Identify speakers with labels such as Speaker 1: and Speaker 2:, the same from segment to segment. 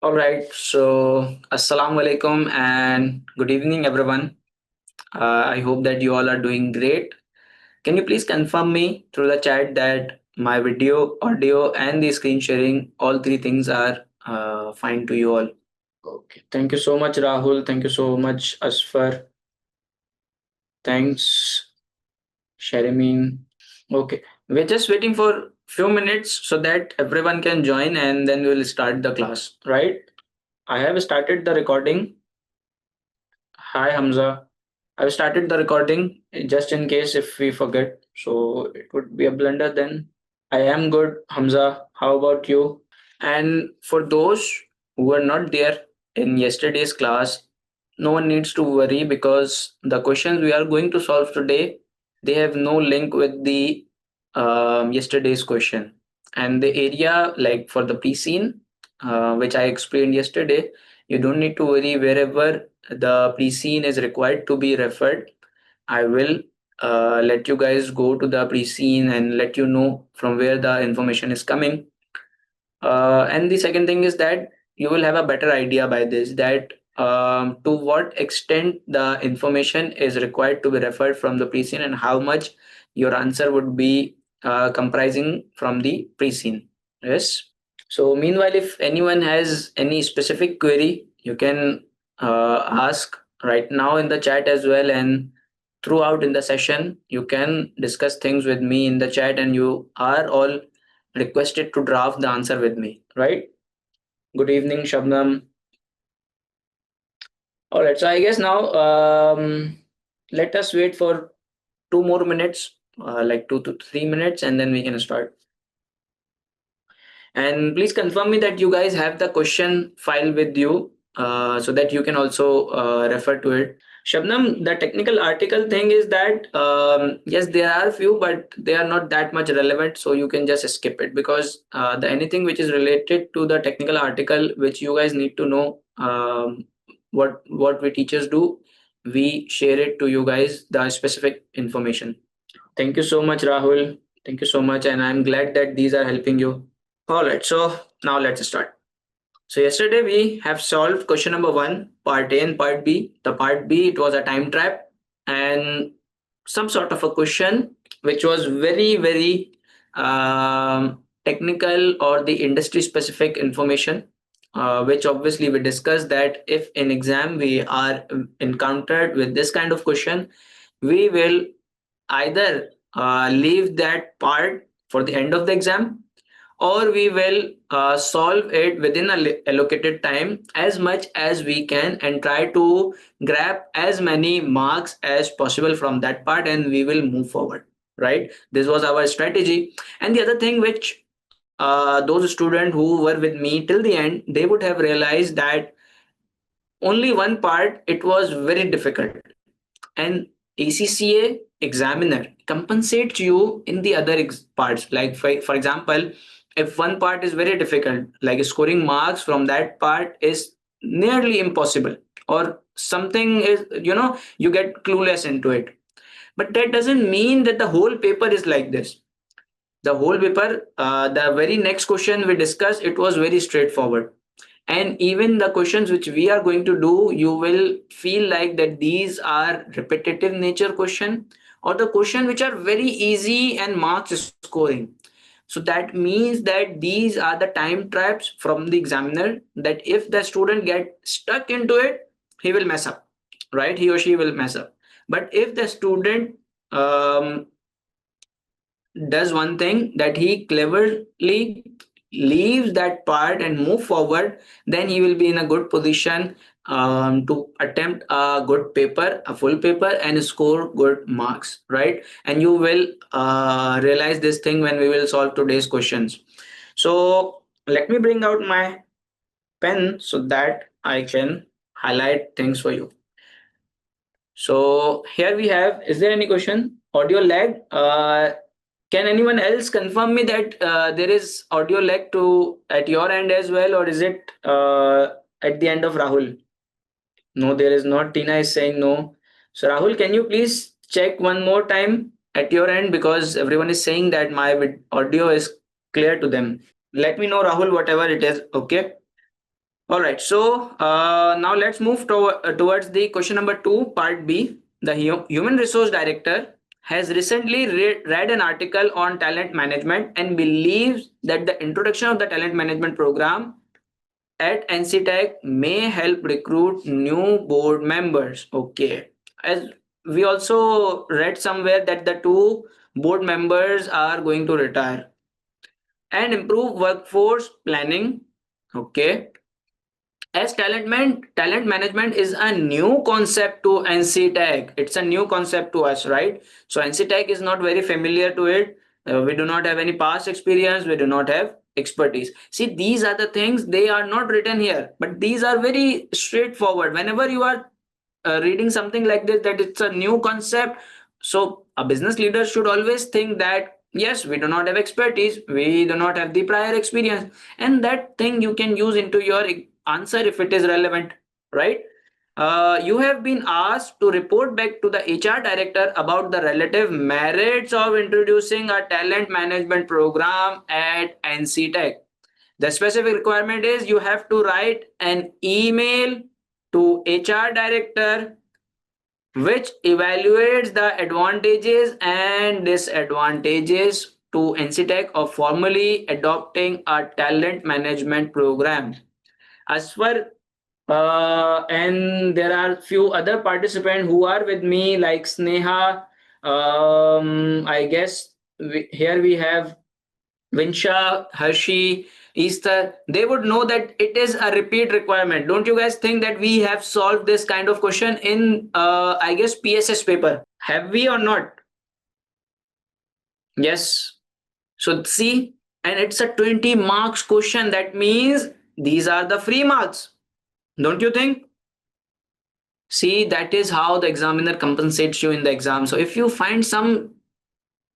Speaker 1: All right, so Assalamu alaikum and good evening, everyone. I hope that you all are doing great. Can you please confirm me through the chat that my video, audio, and the screen sharing, all three things are fine to you all? Okay, thank you so much, Rahul. Thank you so much, Asfar. Thanks, Sharimin. Okay, we're just waiting for few minutes so that everyone can join and then we'll start the class, right? I have started the recording. Hi Hamza. I've started the recording just in case if we forget. So it would be a blunder then. I am good, Hamza. How about you? And for those who were not there in yesterday's class, no one needs to worry because the questions we are going to solve today, they have no link with the yesterday's question. And the area like for the pre-scene, which I explained yesterday, you don't need to worry wherever the pre-scene is required to be referred. I will let you guys go to the pre-scene and let you know from where the information is coming. And the second thing is that you will have a better idea by this that to what extent the information is required to be referred from the pre-scene and how much your answer would be comprising from the pre-scene. Yes. So meanwhile, if anyone has any specific query, you can ask right now in the chat as well, and throughout in the session, you can discuss things with me in the chat, and you are all requested to draft the answer with me, right? Good evening, Shabnam. All right, so I guess now let us wait for 2 more minutes, like 2 to 3 minutes, and then we can start. And please confirm me that you guys have the question file with you so that you can also refer to it. Shabnam, the technical article thing is that yes, there are few, but they are not that much relevant, so you can just skip it because the anything which is related to the technical article, which you guys need to know, what we teachers do, we share it to you guys the specific information. Thank you so much, Rahul. Thank you so much, and I'm glad that these are helping you. All right, so now let's start. So yesterday we have solved question number one, part A and part B. The part B, it was a time trap and some sort of a question which was very technical or the industry specific information, which obviously we discussed that if in exam we are encountered with this kind of question, we will either leave that part for the end of the exam, or we will solve it within a allocated time as much as we can and try to grab as many marks as possible from that part, and we will move forward, right? This was our strategy. And the other thing which those students who were with me till the end, they would have realized that only one part it was very difficult, and ACCA examiner compensates you in the other parts. Like for example, if one part is very difficult, like scoring marks from that part is nearly impossible, or something is, you get clueless into it. But that doesn't mean that the whole paper is like this. The whole paper, the very next question we discussed, it was very straightforward. And even the questions which we are going to do, you will feel like that these are repetitive nature question, or the question which are very easy and marks scoring. So that means that these are the time traps from the examiner, that if the student get stuck into it, he will mess up, right? He or she will mess up. But if the student um, does one thing, that he cleverly leaves that part and move forward, then he will be in a good position to attempt a good paper, a full paper, and score good marks, right? And you will realize this thing when we will solve today's questions. So let me bring out my pen so that I can highlight things for you. So here we have, is there any question? Audio lag. Can anyone else confirm me that there is audio lag to at your end as well, or is it at the end of Rahul? No, there is not. Tina is saying no. So Rahul, can you please check one more time at your end, because everyone is saying that my audio is clear to them. Let me know, Rahul, whatever it is. Okay. All right. So now let's move towards the question number two, part B. The human resource director has recently read an article on talent management and believes that the introduction of the talent management program at NCTech may help recruit new board members. Okay. As we also read somewhere that the two board members are going to retire and improve workforce planning. Okay. As talent management is a new concept to NCTech. It's a new concept to us, right? So NCTech is not very familiar to it. We do not have any past experience. We do not have expertise. See, these are the things, they are not written here, but these are very straightforward. Whenever you are reading something like this, that it's a new concept, so a business leader should always think that yes, we do not have expertise, we do not have the prior experience, and that thing you can use into your answer if it is relevant, right? You have been asked to report back to the HR director about the relative merits of introducing a talent management program at NCTech. The specific requirement is you have to write an email to HR director which evaluates the advantages and disadvantages to NCTech of formally adopting a talent management program. As for and there are few other participants who are with me, like Sneha. I guess here we have Vinsha, Hershey, Easter. They would know that it is a repeat requirement. Don't you guys think that we have solved this kind of question in, I guess, PSS paper? Have we or not? Yes. So see, and it's a 20 marks question. That means these are the free marks. Don't you think? See, that is how the examiner compensates you in the exam. So if you find some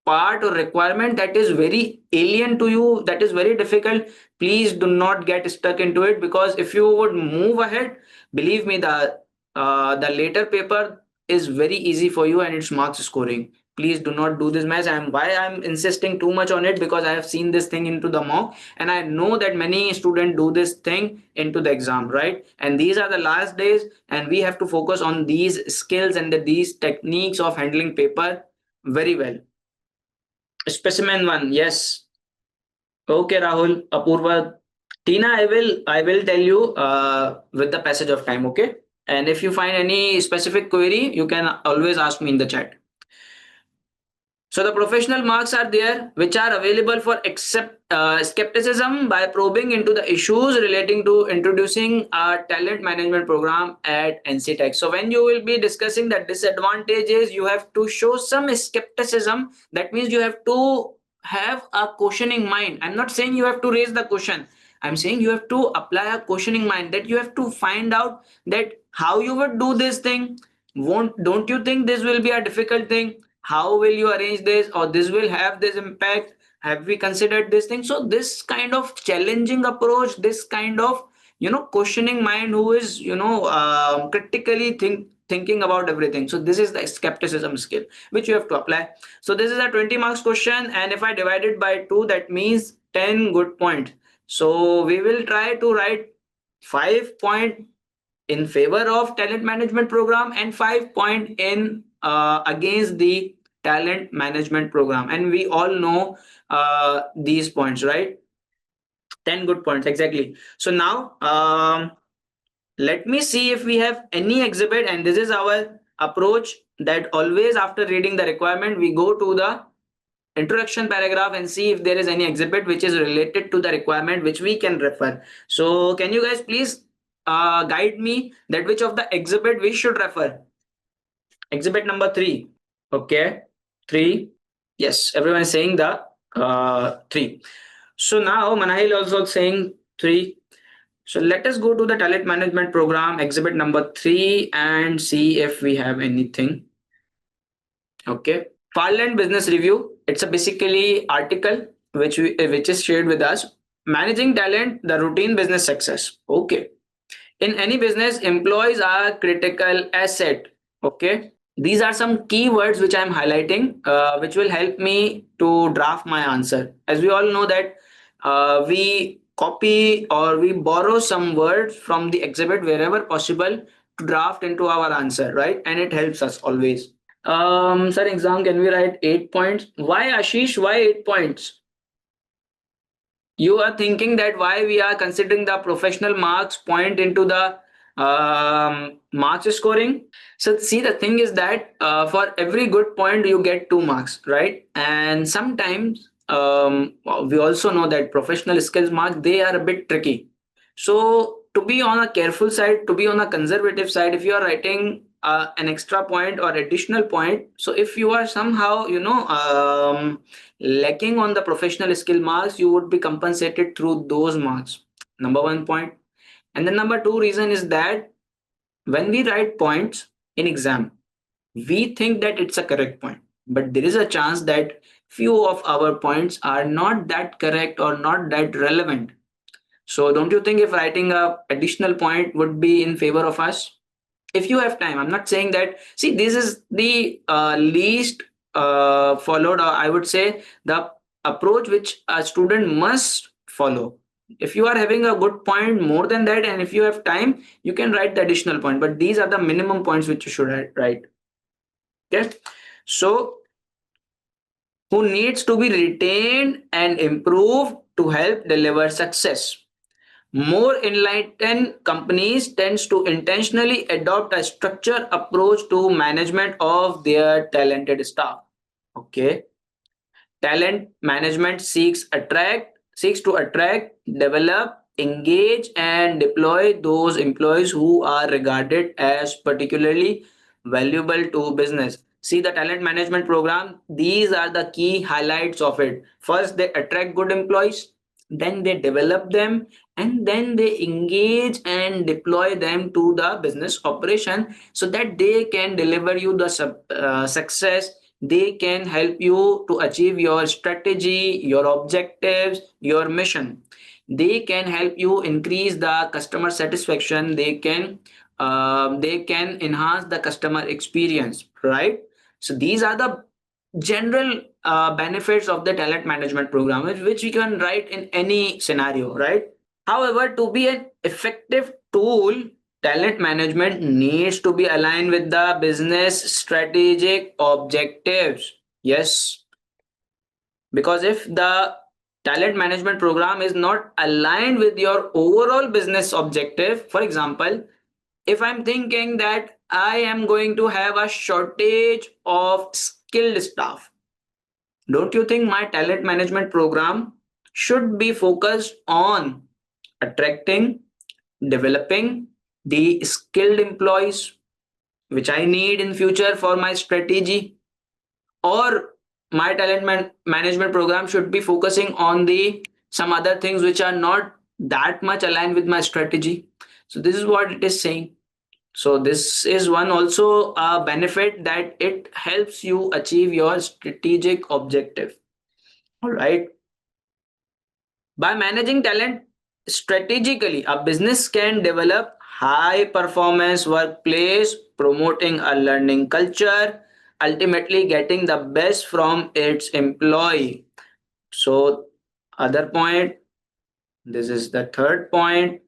Speaker 1: part or requirement that is very alien to you, that is very difficult, please do not get stuck into it, because if you would move ahead, believe me, the later paper is very easy for you and it's marks scoring. Please do not do this mess. I'm insisting too much on it, because I have seen this thing into the mock and I know that many students do this thing into the exam, right? And these are the last days and we have to focus on these skills and these techniques of handling paper very well. Specimen one, yes. Okay, Rahul, Apurva, Tina, I will tell you with the passage of time, okay? And if you find any specific query, you can always ask me in the chat. So the professional marks are there, which are available for skepticism by probing into the issues relating to introducing a talent management program at NCTech. So when you will be discussing the disadvantages, you have to show some skepticism. That means you have to have a questioning mind. I'm not saying you have to raise the question. I'm saying you have to apply a questioning mind, that you have to find out that how you would do this thing. Don't you think this will be a difficult thing? How will you arrange this, or this will have this impact? Have we considered this thing? So this kind of challenging approach, this kind of questioning mind, who is critically thinking about everything. So this is the skepticism skill which you have to apply. So this is a 20 marks question, and if I divide it by 2, that means 10 good points. So we will try to write 5 point in favor of talent management program and 5 point in against the talent management program, and we all know these points, right? 10 good points, exactly. So now let me see if we have any exhibit, and this is our approach, that always after reading the requirement we go to the introduction paragraph and see if there is any exhibit which is related to the requirement which we can refer. So can you guys please guide me that which of the exhibit we should refer? Exhibit number 3. Okay, 3. Yes, everyone is saying the 3. So now Manahil also saying 3. So let us go to the talent management program exhibit number 3 and see if we have anything. Okay, Farland Business Review. It's a basically article which is shared with us. Managing talent, the routine business success. Okay. In any business, employees are critical asset. Okay. These are some keywords which I'm highlighting, which will help me to draft my answer. As we all know that we copy or we borrow some words from the exhibit wherever possible to draft into our answer, right? And it helps us always. Sir, exam, can we write 8 points? Why, Ashish? Why 8 points? You are thinking that why we are considering the professional marks point into the marks scoring. So see, the thing is that for every good point you get 2 marks, right? And sometimes we also know that professional skills marks, they are a bit tricky. So to be on a careful side, to be on a conservative side, if you are writing an extra point or additional point, so if you are somehow lacking on the professional skill marks, you would be compensated through those marks. Number one point. And the number two reason is that when we write points in exam, we think that it's a correct point, but there is a chance that few of our points are not that correct or not that relevant. So don't you think if writing a additional point would be in favor of us? If you have time, I'm not saying that. See, this is the least followed, or I would say the approach which a student must follow. If you are having a good point more than that, and if you have time, you can write the additional point. But these are the minimum points which you should write. Okay. So who needs to be retained and improved to help deliver success. More enlightened companies tends to intentionally adopt a structured approach to management of their talented staff. Okay. Talent management seeks to attract, develop, engage, and deploy those employees who are regarded as particularly valuable to business. See the talent management program, these are the key highlights of it. First, they attract good employees, then they develop them, and then they engage and deploy them to the business operation so that they can deliver you the success. They can help you to achieve your strategy, your objectives, your mission. They can help you increase the customer satisfaction. They can enhance the customer experience, right? So these are the general benefits of the talent management program, which we can write in any scenario, right? However, to be an effective tool, talent management needs to be aligned with the business strategic objectives. Yes, because if the talent management program is not aligned with your overall business objective, for example, if I'm thinking that I am going to have a shortage of skilled staff, don't you think my talent management program should be focused on attracting, developing the skilled employees which I need in future for my strategy? Or my management program should be focusing on the some other things which are not that much aligned with my strategy? So this is what it is saying. So this is one also a benefit that it helps you achieve your strategic objective. All right. By managing talent strategically, a business can develop high performance workplace, promoting a learning culture, ultimately getting the best from its employee. So, other point, this is the third point.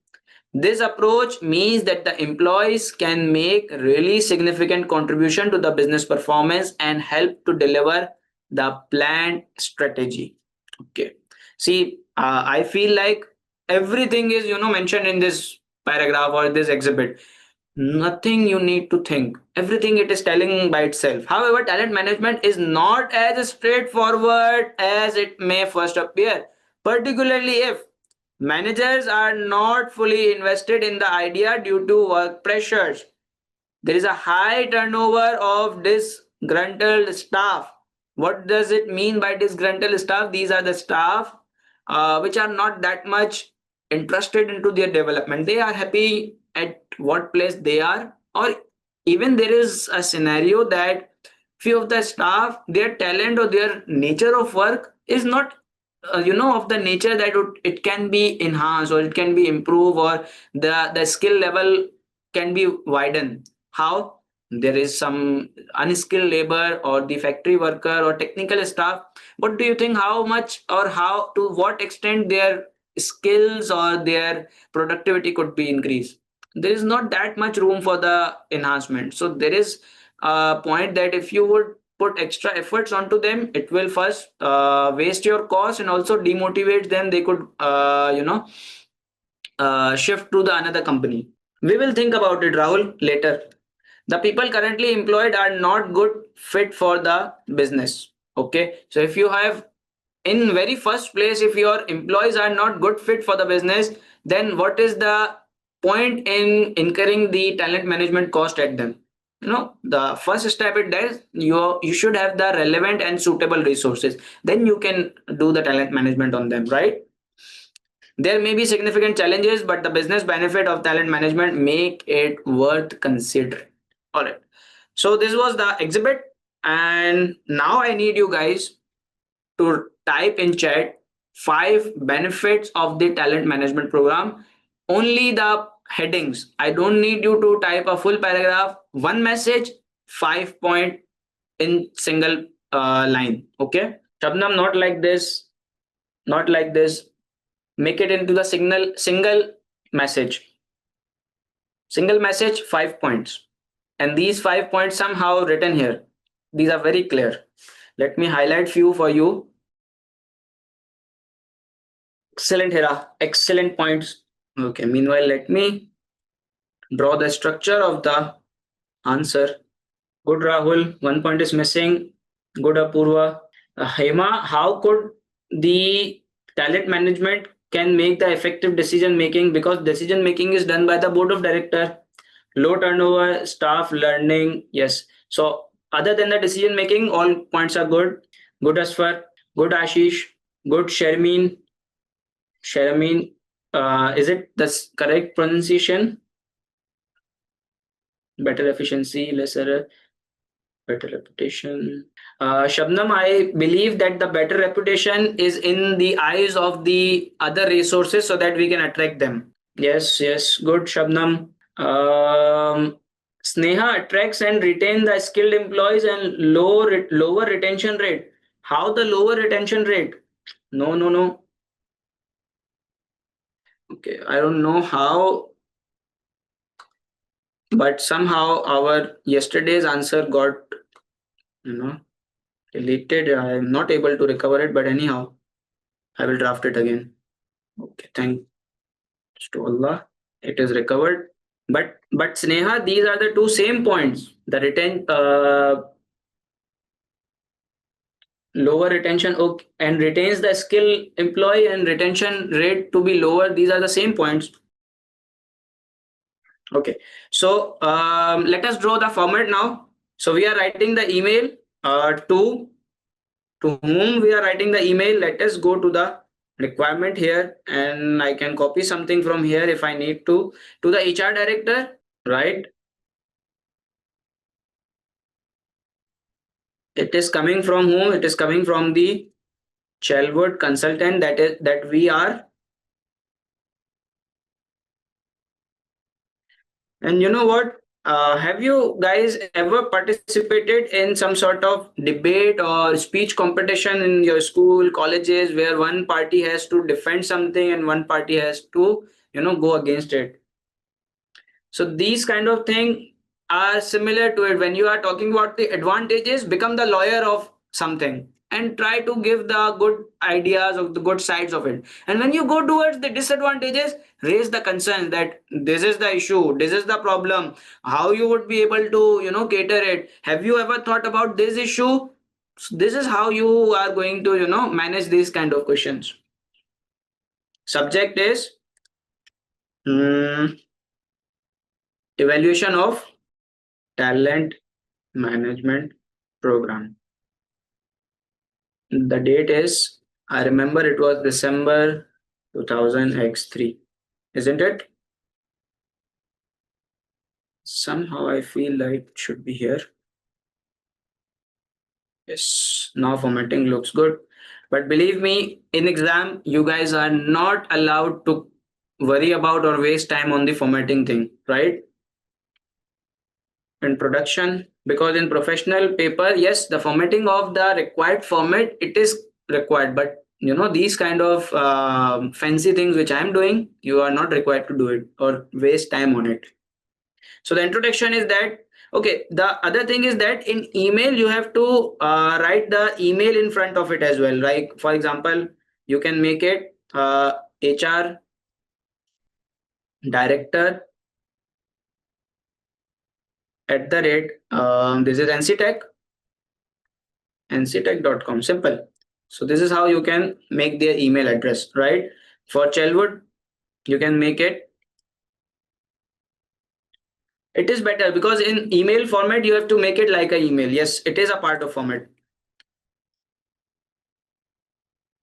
Speaker 1: This approach means that the employees can make really significant contribution to the business performance and help to deliver the planned strategy. Okay. See, I feel like everything is mentioned in this paragraph or this exhibit. Nothing you need to think. Everything it is telling by itself. However, talent management is not as straightforward as it may first appear, particularly if managers are not fully invested in the idea due to work pressures. There is a high turnover of disgruntled staff. What does it mean by disgruntled staff? These are the staff which are not that much interested into their development. They are happy at what place they are, or even there is a scenario that few of the staff, their talent or their nature of work is not of the nature that it can be enhanced or it can be improved, or the skill level can be widened. How? there is some unskilled labor or the factory worker or technical staff, what do you think, how much or how to what extent their skills or their productivity could be increased? There is not that much room for the enhancement. So there is a point that if you would put extra efforts onto them, it will first waste your cost and also demotivate them. They could shift to the another company. We will think about it, Rahul, later. The people currently employed are not good fit for the business. Okay, so if you have, in very first place, if your employees are not good fit for the business, then what is the point in incurring the talent management cost at them? The first step it does, you should have the relevant and suitable resources, then you can do the talent management on them, right? There may be significant challenges, but the business benefit of talent management make it worth considering. All right. So this was the exhibit, and now I need you guys to type in chat 5 benefits of the talent management program. Only the headings. I don't need you to type a full paragraph. One message, 5 point in single line. Okay. Shabnam, not like this. Not like this. Make it into the message single message, 5 points, and these 5 points somehow written here. These are very clear. Let me highlight few for you. Excellent, Hera. Excellent points. Okay, meanwhile let me draw the structure of the answer. Good, Rahul. 1 point is missing. Good, Apurva. Hema, how could the talent management can make the effective decision making, because decision making is done by the board of director. Low turnover, staff learning. Yes. So other than the decision making, all points are good. Good, Asfar. Good, Ashish. Good, Sharmeen. Sharmeen. Is it the correct pronunciation? Better efficiency, less error, better reputation. Shabnam, I believe that the better reputation is in the eyes of the other resources so that we can attract them. Yes, yes, good, Shabnam. Sneha, attracts and retain the skilled employees and lower retention rate. How the lower retention rate? No, no, no. Okay, I don't know how, but somehow our yesterday's answer got, deleted. I am not able to recover it, but anyhow, I will draft it again. Okay, thanks to Allah, it is recovered. But Sneha, these are the two same points. The lower retention and retains the skill employee and retention rate to be lower. These are the same points. Okay, so let us draw the format now. So we are writing the email to whom we are writing the email. Let us go to the requirement here, and I can copy something from here if I need to the HR director, right? It is coming from whom? It is coming from the Chelwood consultant that we are. And you know what? Have you guys ever participated in some sort of debate or speech competition in your school, colleges, where one party has to defend something and one party has to, go against it? So these kind of things are similar to it. When you are talking about the advantages, become the lawyer of something and try to give the good ideas of the good sides of it. And when you go towards the disadvantages, raise the concerns that this is the issue, this is the problem, how you would be able to, cater it. Have you ever thought about this issue? So this is how you are going to, manage these kind of questions. Subject is evaluation of talent management program. The date is, I remember it was December 2000X3, isn't it? Somehow I feel like it should be here. Yes, now formatting looks good. But believe me, in exam, you guys are not allowed to worry about or waste time on the formatting thing, right? introduction, because in professional paper, yes, the formatting of the required format, it is required, but these kind of fancy things which I am doing, you are not required to do it or waste time on it. So the introduction is that, okay, the other thing is that in email you have to write the email in front of it as well. Like for example, you can make it HR director at the rate, this is nctech.com, simple. So this is how you can make their email address, right? For Chelwood, you can make it. It is better because in email format, you have to make it like an email. Yes, it is a part of format.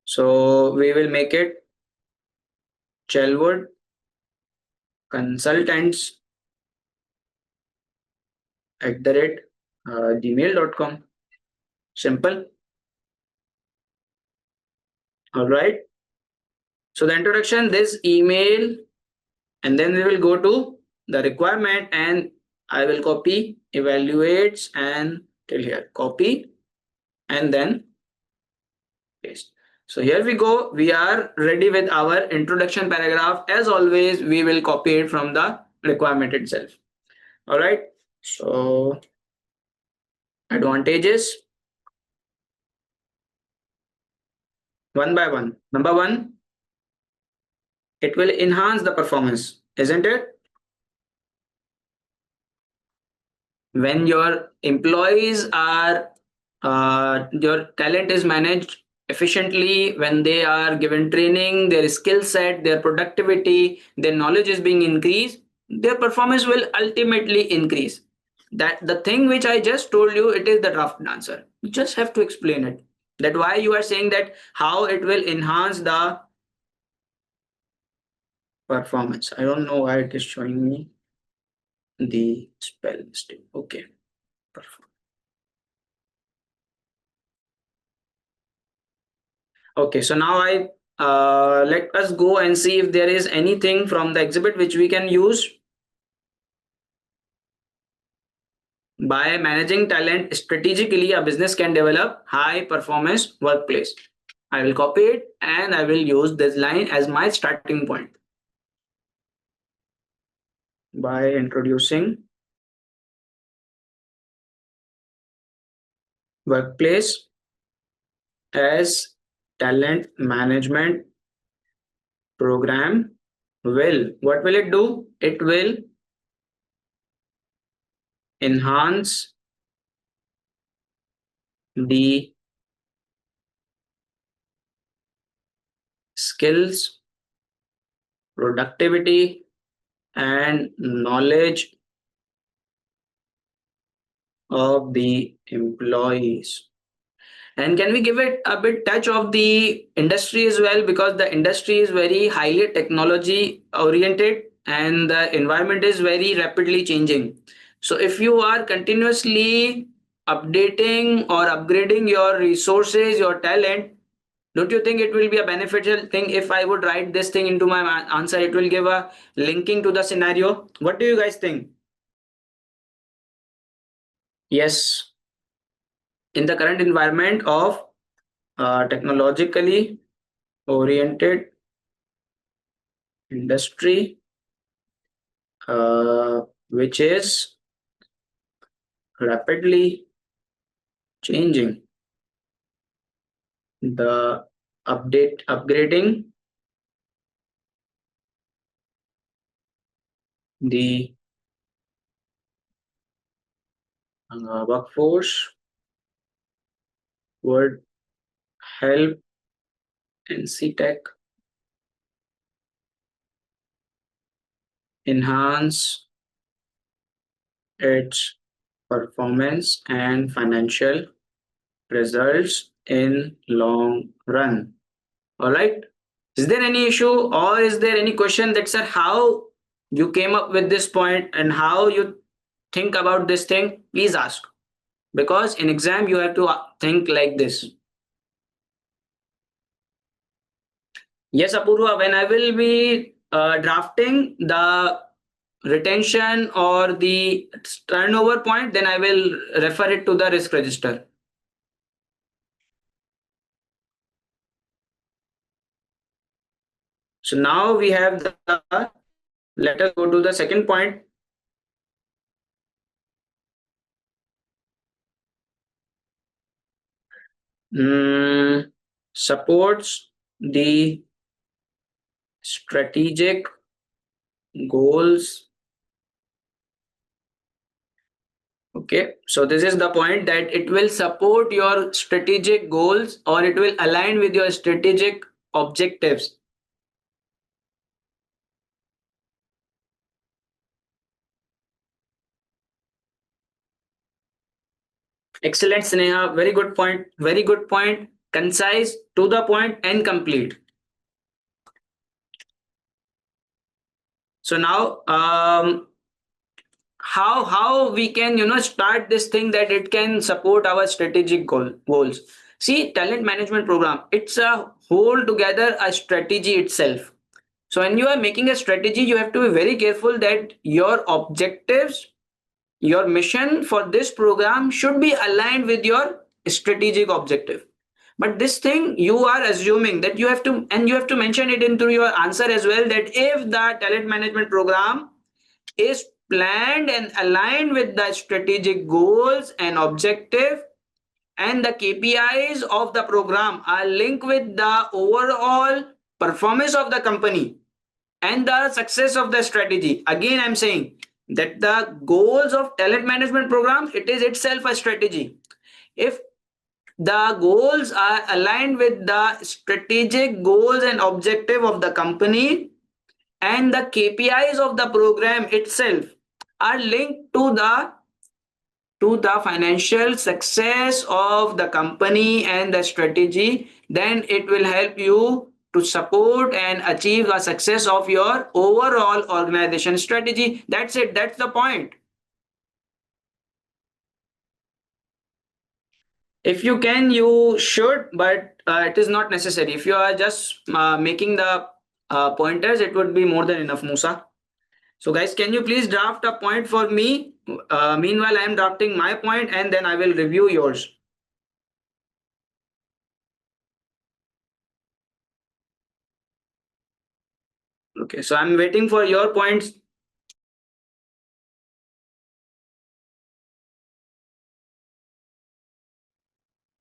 Speaker 1: So we will make it Chelwood consultants at the rate gmail.com. Simple. All right. So the introduction, this email, and then we will go to the requirement, and I will copy evaluates and till here, copy and then paste. So here we go. We are ready with our introduction paragraph. As always, we will copy it from the requirement itself. All right. So advantages, one by one. Number one, it will enhance the performance, isn't it? When your employees are your talent is managed efficiently, when they are given training, their skill set, their productivity, their knowledge is being increased, their performance will ultimately increase. That the thing which I just told you, it is the draft answer. You just have to explain it, that why you are saying that, how it will enhance the performance. I don't know why it is showing me the spell mistake. Okay, perfect. Okay, so now I let us go and see if there is anything from the exhibit which we can use. By managing talent strategically, a business can develop high performance workplace. I will copy it and I will use this line as my starting point. By introducing workplace as talent management program will, what will it do? It will enhance the skills, productivity, and knowledge of the employees. And can we give it a bit touch of the industry as well, because the industry is very highly technology oriented and the environment is very rapidly changing. So if you are continuously updating or upgrading your resources, your talent, don't you think it will be a beneficial thing if I would write this thing into my answer? It will give a linking to the scenario. What do you guys think? Yes, in the current environment of technologically oriented industry, which is rapidly changing, the upgrading the workforce would help NCTech enhance its performance and financial results in long run. All right. Is there any issue or is there any question that, sir, how you came up with this point and how you think about this thing? Please ask. Because in exam, you have to think like this. Yes, Apurva, when I will be drafting the retention or the turnover point, then I will refer it to the risk register. So now we have let us go to the second point. Supports the strategic goals. Okay, so this is the point, that it will support your strategic goals or it will align with your strategic objectives. Excellent, Sneha. Very good point. Very good point. Concise, to the point, and complete. So now, how we can start this thing that it can support our strategic goals. See, talent management program, it's a whole together a strategy itself. So when you are making a strategy, you have to be very careful that your objectives, your mission for this program should be aligned with your strategic objective. But this thing you are assuming that you have to, and you have to mention it into your answer as well, that if the talent management program is planned and aligned with the strategic goals and objective, and the KPIs of the program are linked with the overall performance of the company and the success of the strategy. Again, I'm saying that the goals of talent management program, it is itself a strategy. If the goals are aligned with the strategic goals and objective of the company, and the KPIs of the program itself are linked to the financial success of the company and the strategy, then it will help you to support and achieve the success of your overall organization strategy. That's it. That's the point. If you can, you should, but it is not necessary. If you are just making the pointers, it would be more than enough, Musa. So, guys, can you please draft a point for me? Meanwhile, I am drafting my point and then I will review yours. Okay, so I'm waiting for your points.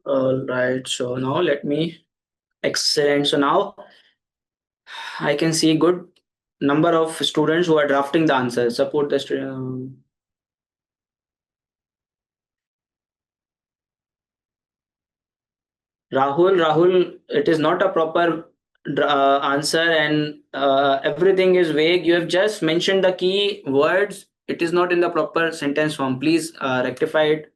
Speaker 1: All right, so now let me. Excellent. So now I can see good number of students who are drafting the answers. Support the Rahul, it is not a proper answer, and everything is vague. You have just mentioned the key words. It is not in the proper sentence form. Please rectify it.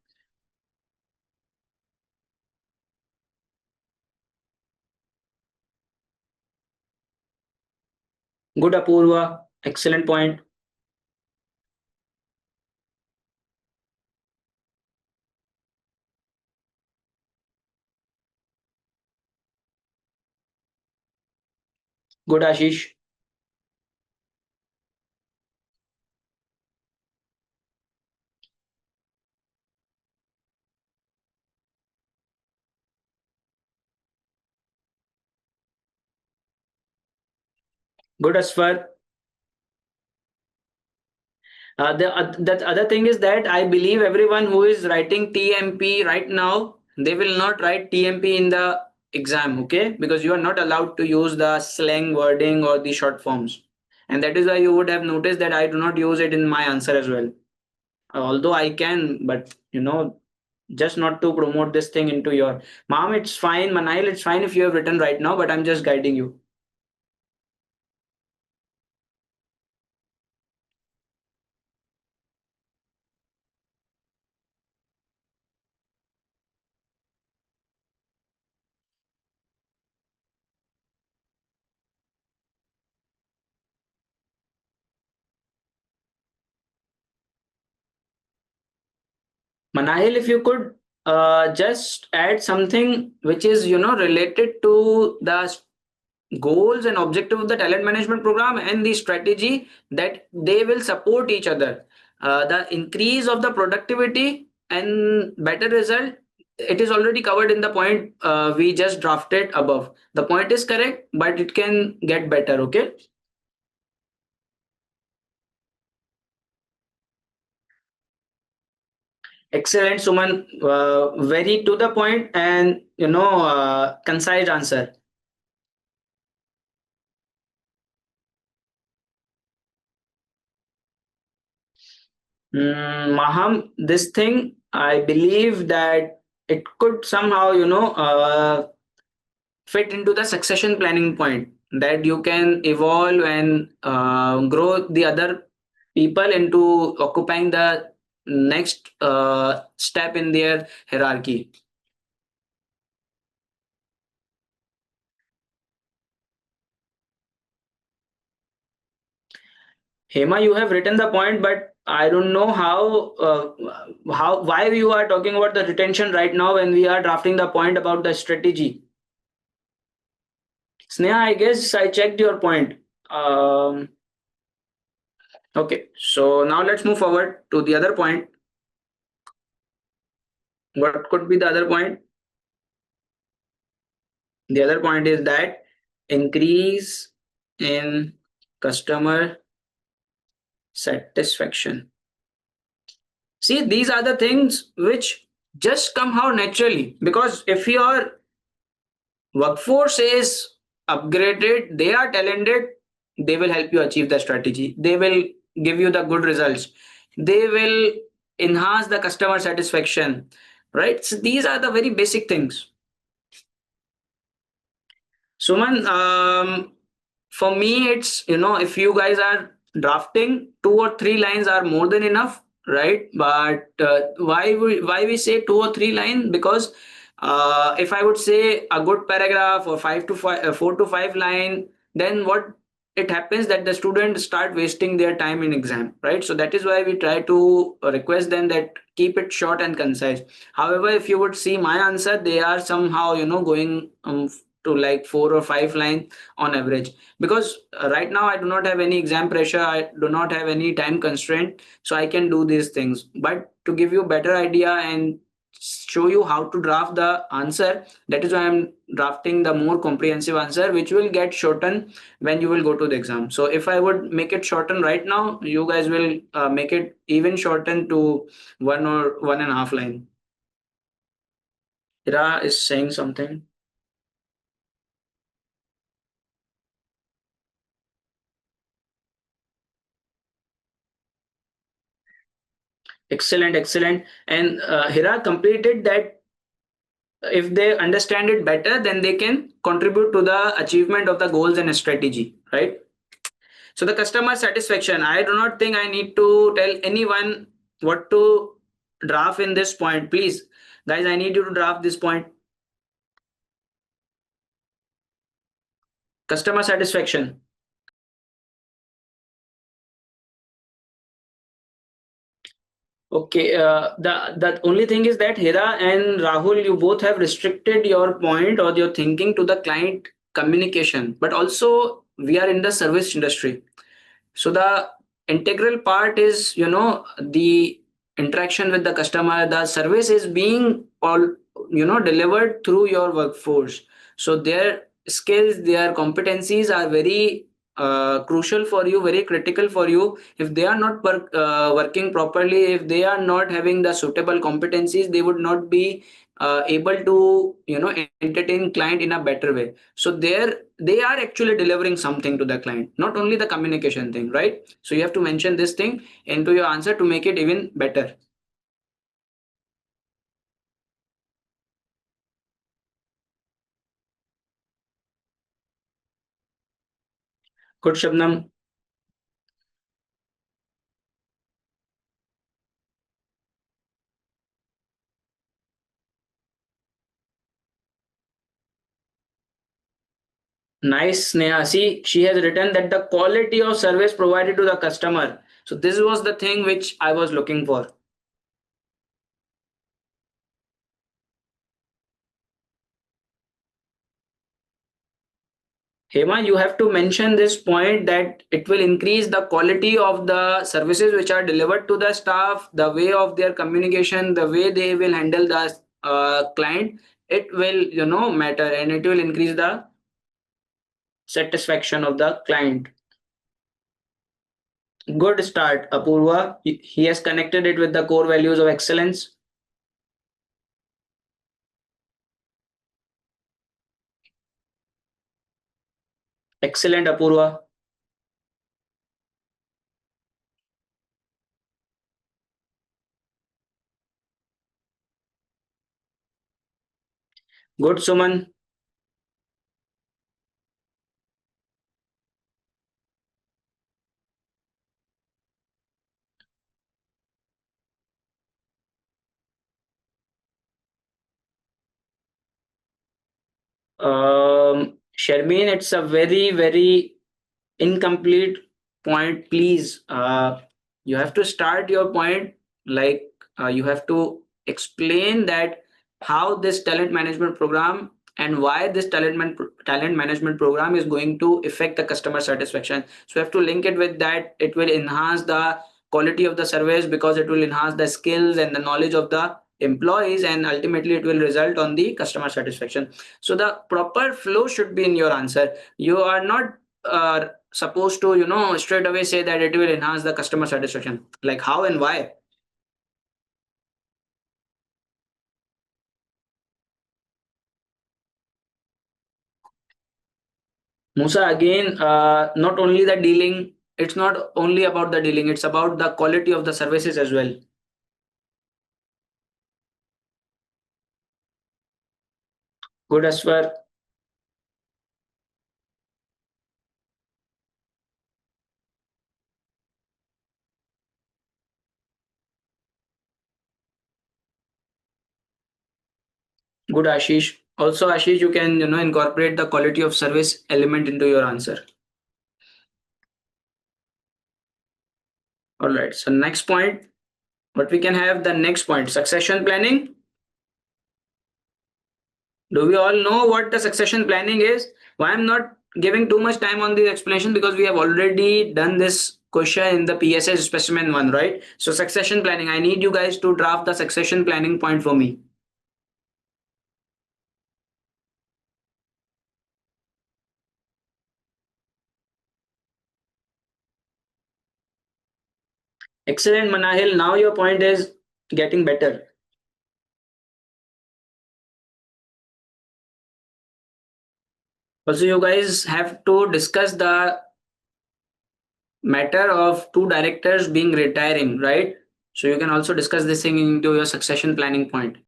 Speaker 1: Good, Apurva. Excellent point. Good, Ashish. Good, Asfar. The other thing is that I believe everyone who is writing TMP right now, they will not write TMP in the exam, okay? Because you are not allowed to use the slang wording or the short forms. And that is why you would have noticed that I do not use it in my answer as well. Although I can, but just not to promote this thing into your mom, it's fine. Manail, it's fine if you have written right now, but I'm just guiding you. Manahil, if you could just add something which is related to the goals and objective of the talent management program and the strategy, that they will support each other. The increase of the productivity and better result, it is already covered in the point we just drafted above. The point is correct, but it can get better. Okay. Excellent, Suman. Very to the point and concise answer. Maham, this thing, I believe that it could somehow, fit into the succession planning point, that you can evolve and grow the other people into occupying the next step in their hierarchy. Hema, you have written the point, but I don't know how why you are talking about the retention right now when we are drafting the point about the strategy. Sneha, I guess I checked your point. Um, okay, so now let's move forward to the other point. What could be the other point? The other point is that increase in customer satisfaction. See, these are the things which just come how naturally, because if your workforce is upgraded, they are talented, they will help you achieve the strategy. They will give you the good results. They will enhance the customer satisfaction, right? So these are the very basic things. Suman, for me, it's, if you guys are drafting, 2 or 3 lines are more than enough, right? But why we say 2 or 3 lines? Because if I would say a good paragraph or 4 to 5 line, then what it happens that the students start wasting their time in exam, right? So that is why we try to request them that keep it short and concise. However, if you would see my answer, they are somehow going to like 4 or 5 lines on average, because right now I do not have any exam pressure, I do not have any time constraint, so I can do these things. But to give you better idea and show you how to draft the answer, that is why I'm drafting the more comprehensive answer, which will get shortened when you will go to the exam. So if I would make it shorten right now, you guys will make it even shorten to 1 or 1.5 line. Ira is saying something. Excellent, excellent. And Hira completed that if they understand it better, then they can contribute to the achievement of the goals and strategy, right? So the customer satisfaction, I do not think I need to tell anyone what to draft in this point. Please, guys, I need you to draft this point. Customer satisfaction. Okay, the only thing is that Hira and Rahul, you both have restricted your point or your thinking to the client communication, but also we are in the service industry. So the integral part is, the interaction with the customer. The service is being all, delivered through your workforce. So their skills, their competencies are very crucial for you, very critical for you. If they are not working properly, if they are not having the suitable competencies, they would not be able to, entertain client in a better way. So there they are actually delivering something to the client, not only the communication thing, right? So you have to mention this thing into your answer to make it even better. Good, Shabnam. Nice, Sneha. See, she has written that the quality of service provided to the customer. So this was the thing which I was looking for. Hema, you have to mention this point that it will increase the quality of the services which are delivered to the staff, the way of their communication, the way they will handle the client. It will, matter, and it will increase the satisfaction of the client. Good start, Apurva. He has connected it with the core values of excellence. Excellent, Apurva. Good, Suman. Sharmeen, it's a very, very incomplete point. Please, you have to start your point, like you have to explain that how this talent management program and why this talent management program is going to affect the customer satisfaction. So you have to link it with that. It will enhance the quality of the service because it will enhance the skills and the knowledge of the employees, and ultimately it will result on the customer satisfaction. So the proper flow should be in your answer. You are not supposed to, straight away say that it will enhance the customer satisfaction. Like how and why? Musa, again, not only the dealing, it's not only about the dealing, it's about the quality of the services as well. Good, Aswar. Good, Ashish. Also, Ashish, you can, incorporate the quality of service element into your answer. All right. So next point, what we can have the next point, succession planning. Do we all know what the succession planning is? Why I'm not giving too much time on the explanation, because we have already done this question in the PSS specimen one, right? So succession planning, I need you guys to draft the succession planning point for me. Excellent, Manahil. Now your point is getting better. Also, you guys have to discuss the matter of two directors being retiring, right? So you can also discuss this thing into your succession planning point.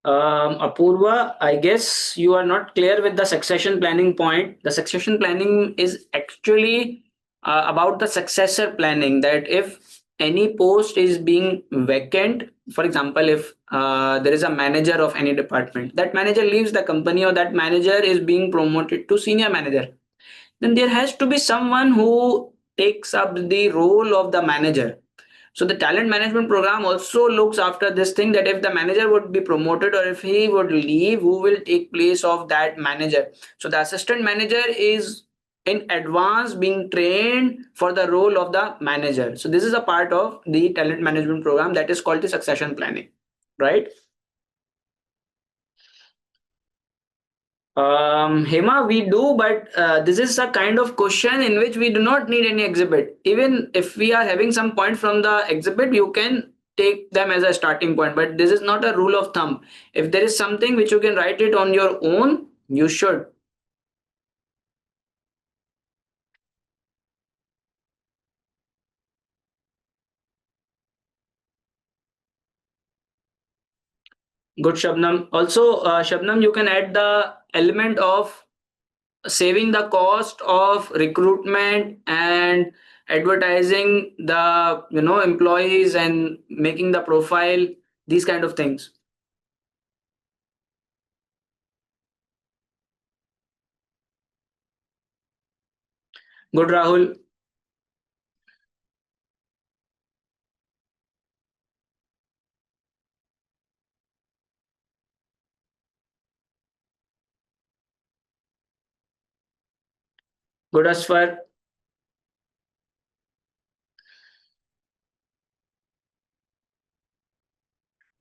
Speaker 1: Apurva, I guess you are not clear with the succession planning point. The succession planning is actually about the successor planning. That if any post is being vacant, for example, if there is a manager of any department, that manager leaves the company or that manager is being promoted to senior manager, then there has to be someone who takes up the role of the manager. So the talent management program also looks after this thing, that if the manager would be promoted or if he would leave, who will take place of that manager. So the assistant manager is in advance being trained for the role of the manager. So this is a part of the talent management program that is called the succession planning, right? Hema, we do, but this is a kind of question in which we do not need any exhibit. Even if we are having some point from the exhibit, you can take them as a starting point. But this is not a rule of thumb. If there is something which you can write it on your own, you should. Good, Shabnam. Also, Shabnam, you can add the element of saving the cost of recruitment and advertising the employees and making the profile, these kind of things. Good, Rahul. Good as far.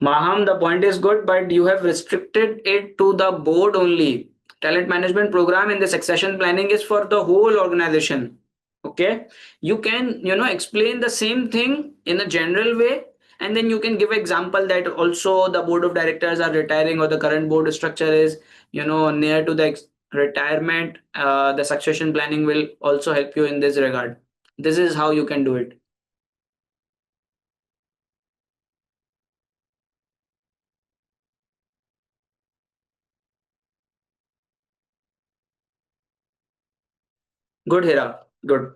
Speaker 1: Maham, the point is good, but you have restricted it to the board only. Talent management program in the succession planning is for the whole organization. Okay, you can explain the same thing in a general way, and then you can give example that also the board of directors are retiring or the current board structure is near to the retirement. The succession planning will also help you in this regard. This is how you can do it. Good, Hira. Good.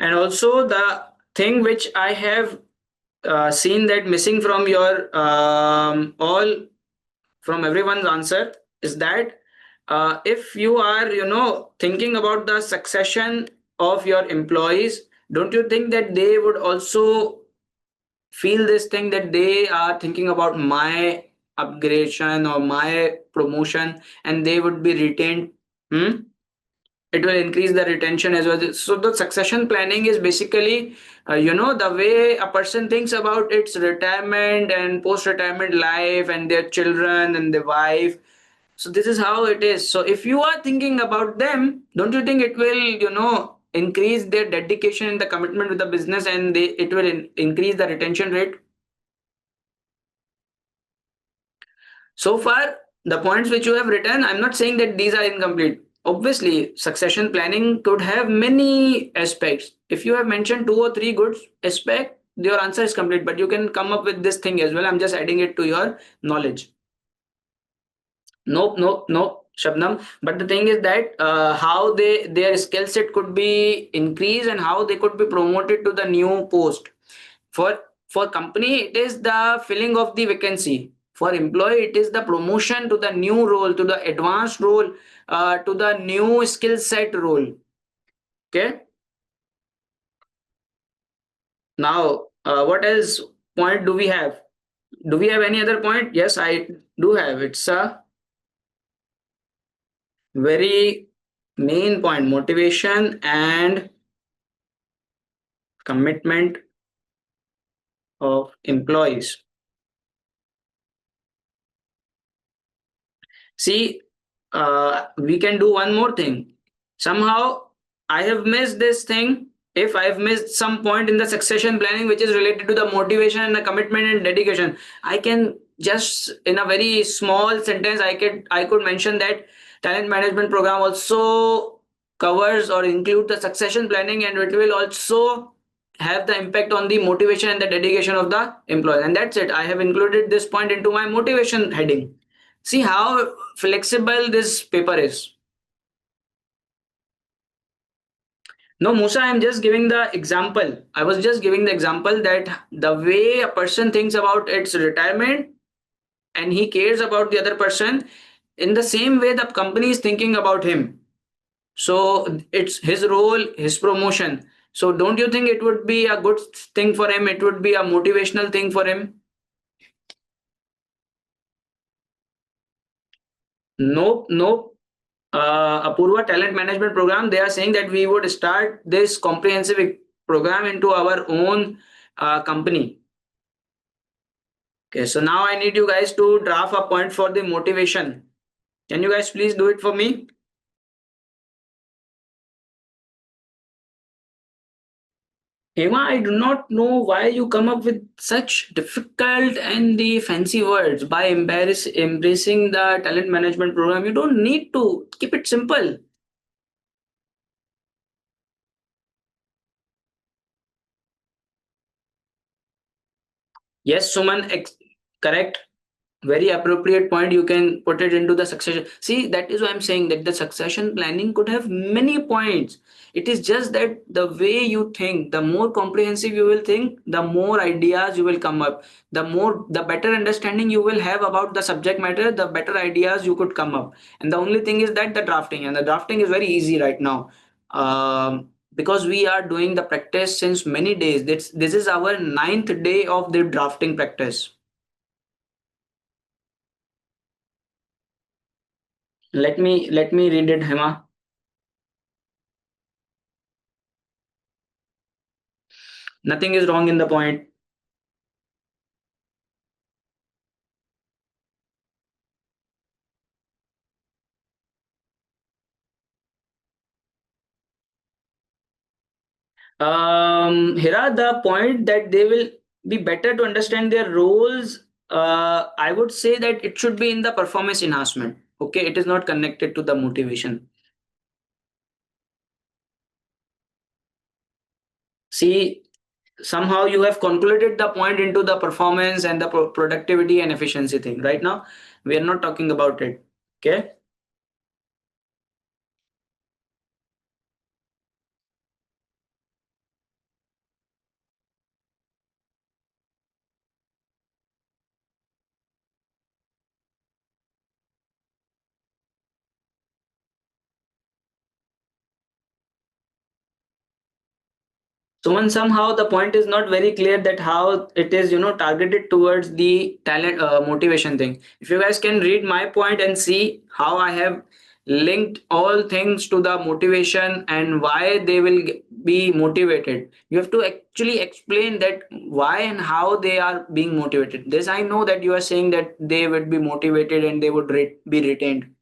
Speaker 1: And also the thing which I have seen that missing from your all from everyone's answer is that if you are thinking about the succession of your employees, don't you think that they would also feel this thing that they are thinking about my upgradation or my promotion and they would be retained? Hmm? It will increase the retention as well. So the succession planning is basically the way a person thinks about its retirement and post retirement life and their children and their wife. So this is how it is. So if you are thinking about them, don't you think it will increase their dedication and the commitment with the business, and it will increase the retention rate? So far, the points which you have written, I'm not saying that these are incomplete. Obviously, succession planning could have many aspects. If you have mentioned two or three good aspects, your answer is complete. But you can come up with this thing as well. I'm just adding it to your knowledge. Nope, nope, nope, Shabnam. But the thing is that how their skill set could be increased and how they could be promoted to the new post. For for company, it is the filling of the vacancy. For employee, it is the promotion to the new role, to the advanced role, to the new skill set role. Okay. Now, what else point do we have? Do we have any other point? Yes, I do have. It's a very main point: motivation and commitment of employees. See, we can do one more thing. Somehow, I have missed this thing. If I've missed some point in the succession planning which is related to the motivation and the commitment and dedication, I can just in a very small sentence I could mention that talent management program also covers or include the succession planning, and it will also have the impact on the motivation and the dedication of the employee. And that's it. I have included this point into my motivation heading. See how flexible this paper is. No, Musa, I'm just giving the example. I was just giving the example that the way a person thinks about its retirement and he cares about the other person, in the same way the company is thinking about him. So it's his role, his promotion. So don't you think it would be a good thing for him? It would be a motivational thing for him? Nope, nope. Apurva talent management program, they are saying that we would start this comprehensive program into our own company. Okay, so now I need you guys to draft a point for the motivation. Can you guys please do it for me? Hema, I do not know why you come up with such difficult and the fancy words by embracing the talent management program. You don't need to keep it simple. Yes, Suman, correct. Very appropriate point. You can put it into the succession. See, that is why I'm saying that the succession planning could have many points. It is just that the way you think, the more comprehensive you will think, the more ideas you will come up, the better understanding you will have about the subject matter, the better ideas you could come up. And the only thing is that the drafting, and the drafting is very easy right now. Because we are doing the practice since many days. This is our ninth day of the drafting practice. Let me read it, Hema. Nothing is wrong in the point. Hira, the point that they will be better to understand their roles. I would say that it should be in the performance enhancement. Okay, it is not connected to the motivation. See, somehow you have concluded the point into the performance and the productivity and efficiency thing. Right now, we are not talking about it. Okay. So when somehow the point is not very clear that how it is, targeted towards the talent motivation thing. If you guys can read my point and see how I have linked all things to the motivation and why they will be motivated. You have to actually explain that why and how they are being motivated. This I know that you are saying that they would be motivated and they would be retained.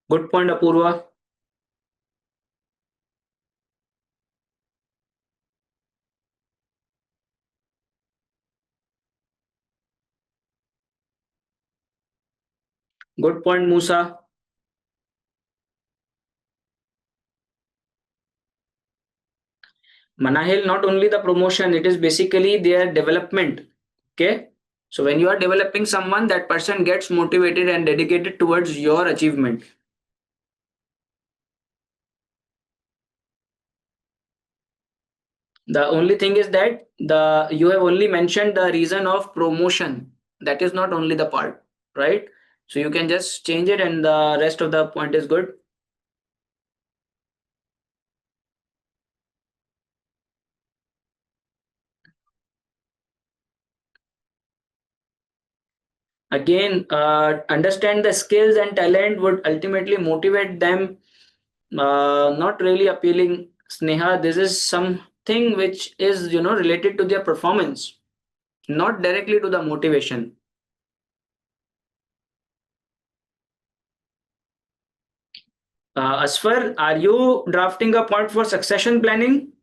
Speaker 1: Good point, Apurva. Good point, Musa. Manahil, not only the promotion, it is basically their development. Okay. So when you are developing someone, that person gets motivated and dedicated towards your achievement. The only thing is that the you have only mentioned the reason of promotion. That is not only the part, right? So you can just change it and the rest of the point is good. Again, understand the skills and talent would ultimately motivate them. Not really appealing, Sneha. This is something which is related to their performance, not directly to the motivation. Asfar, are you drafting a point for succession planning?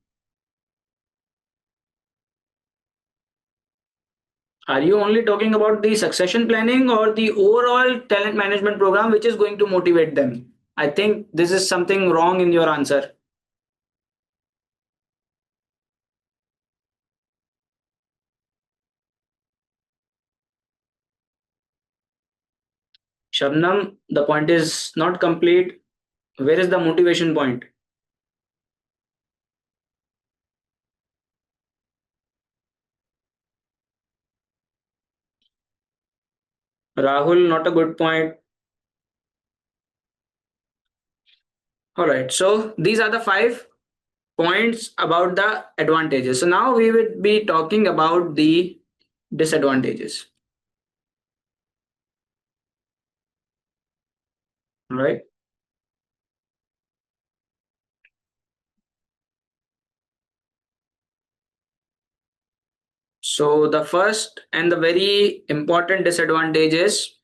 Speaker 1: Are you only talking about the succession planning or the overall talent management program which is going to motivate them? I think this is something wrong in your answer. Shabnam, the point is not complete. Where is the motivation point? Rahul, not a good point. All right, so these are the five points about the advantages. So now we will be talking about the disadvantages. All right. So the first and the very important disadvantage is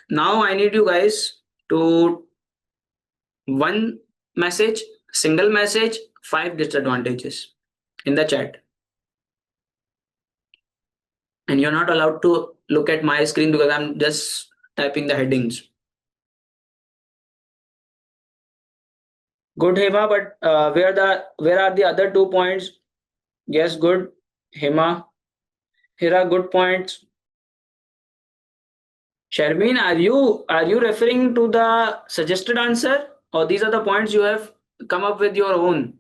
Speaker 1: now I need you guys to one message, single message 5 disadvantages in the chat. And you're not allowed to look at my screen because I'm just typing the headings. Good, Hema, but where are the other 2 points? Yes, good, Hema. Here are good points. Sharmeen, are you referring to the suggested answer, or these are the points you have come up with your own?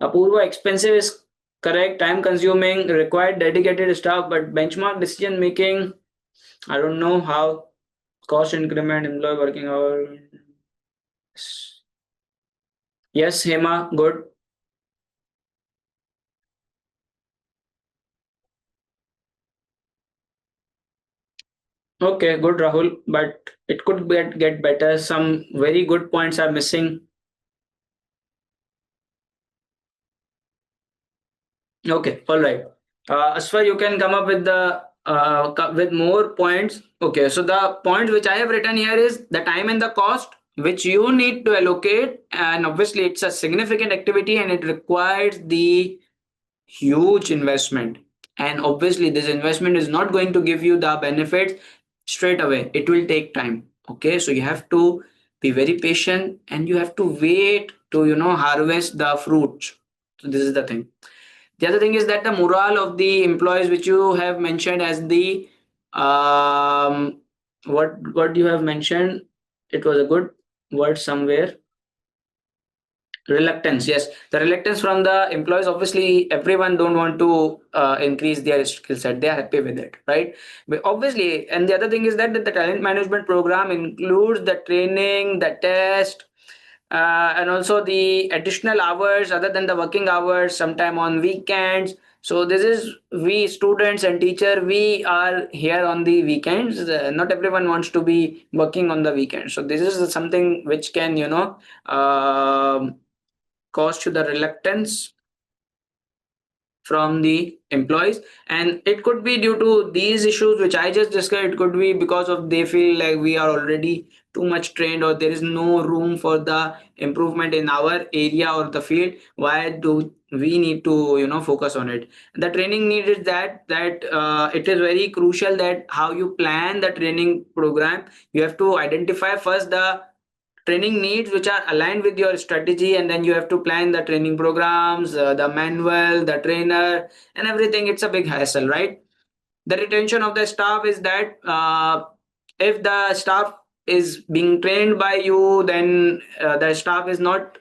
Speaker 1: Apurva, expensive is correct, time consuming, required dedicated staff, but benchmark decision making, I don't know how. Cost increment, employee working hour. Yes, Hema, good. Okay, good, Rahul, but it could get better. Some very good points are missing. Okay, all right. Asfar, you can come up with the with more points. Okay, so the points which I have written here is the time and the cost which you need to allocate, and obviously it's a significant activity and it requires the huge investment. And obviously, this investment is not going to give you the benefits straight away. It will take time. Okay, so you have to be very patient and you have to wait to harvest the fruits. So this is the thing. The other thing is that the morale of the employees, which you have mentioned as the what you have mentioned, it was a good word somewhere. Reluctance, yes, the reluctance from the employees. Obviously, everyone don't want to increase their skill set. They are happy with it, right? But obviously, and the other thing is that the talent management program includes the training, the test, and also the additional hours other than the working hours, sometime on weekends. So this is, we students and teacher, we are here on the weekends. Not everyone wants to be working on the weekends. So this is something which can cause to the reluctance from the employees, and it could be due to these issues which I just described. It could be because of they feel like we are already too much trained, or there is no room for the improvement in our area or the field. Why do we need to focus on it? The training need is that it is very crucial that how you plan the training program. You have to identify first the training needs which are aligned with your strategy, and then you have to plan the training programs, the manual, the trainer, and everything. It's a big hassle, right? The retention of the staff is that if the staff is being trained by you, then the staff is not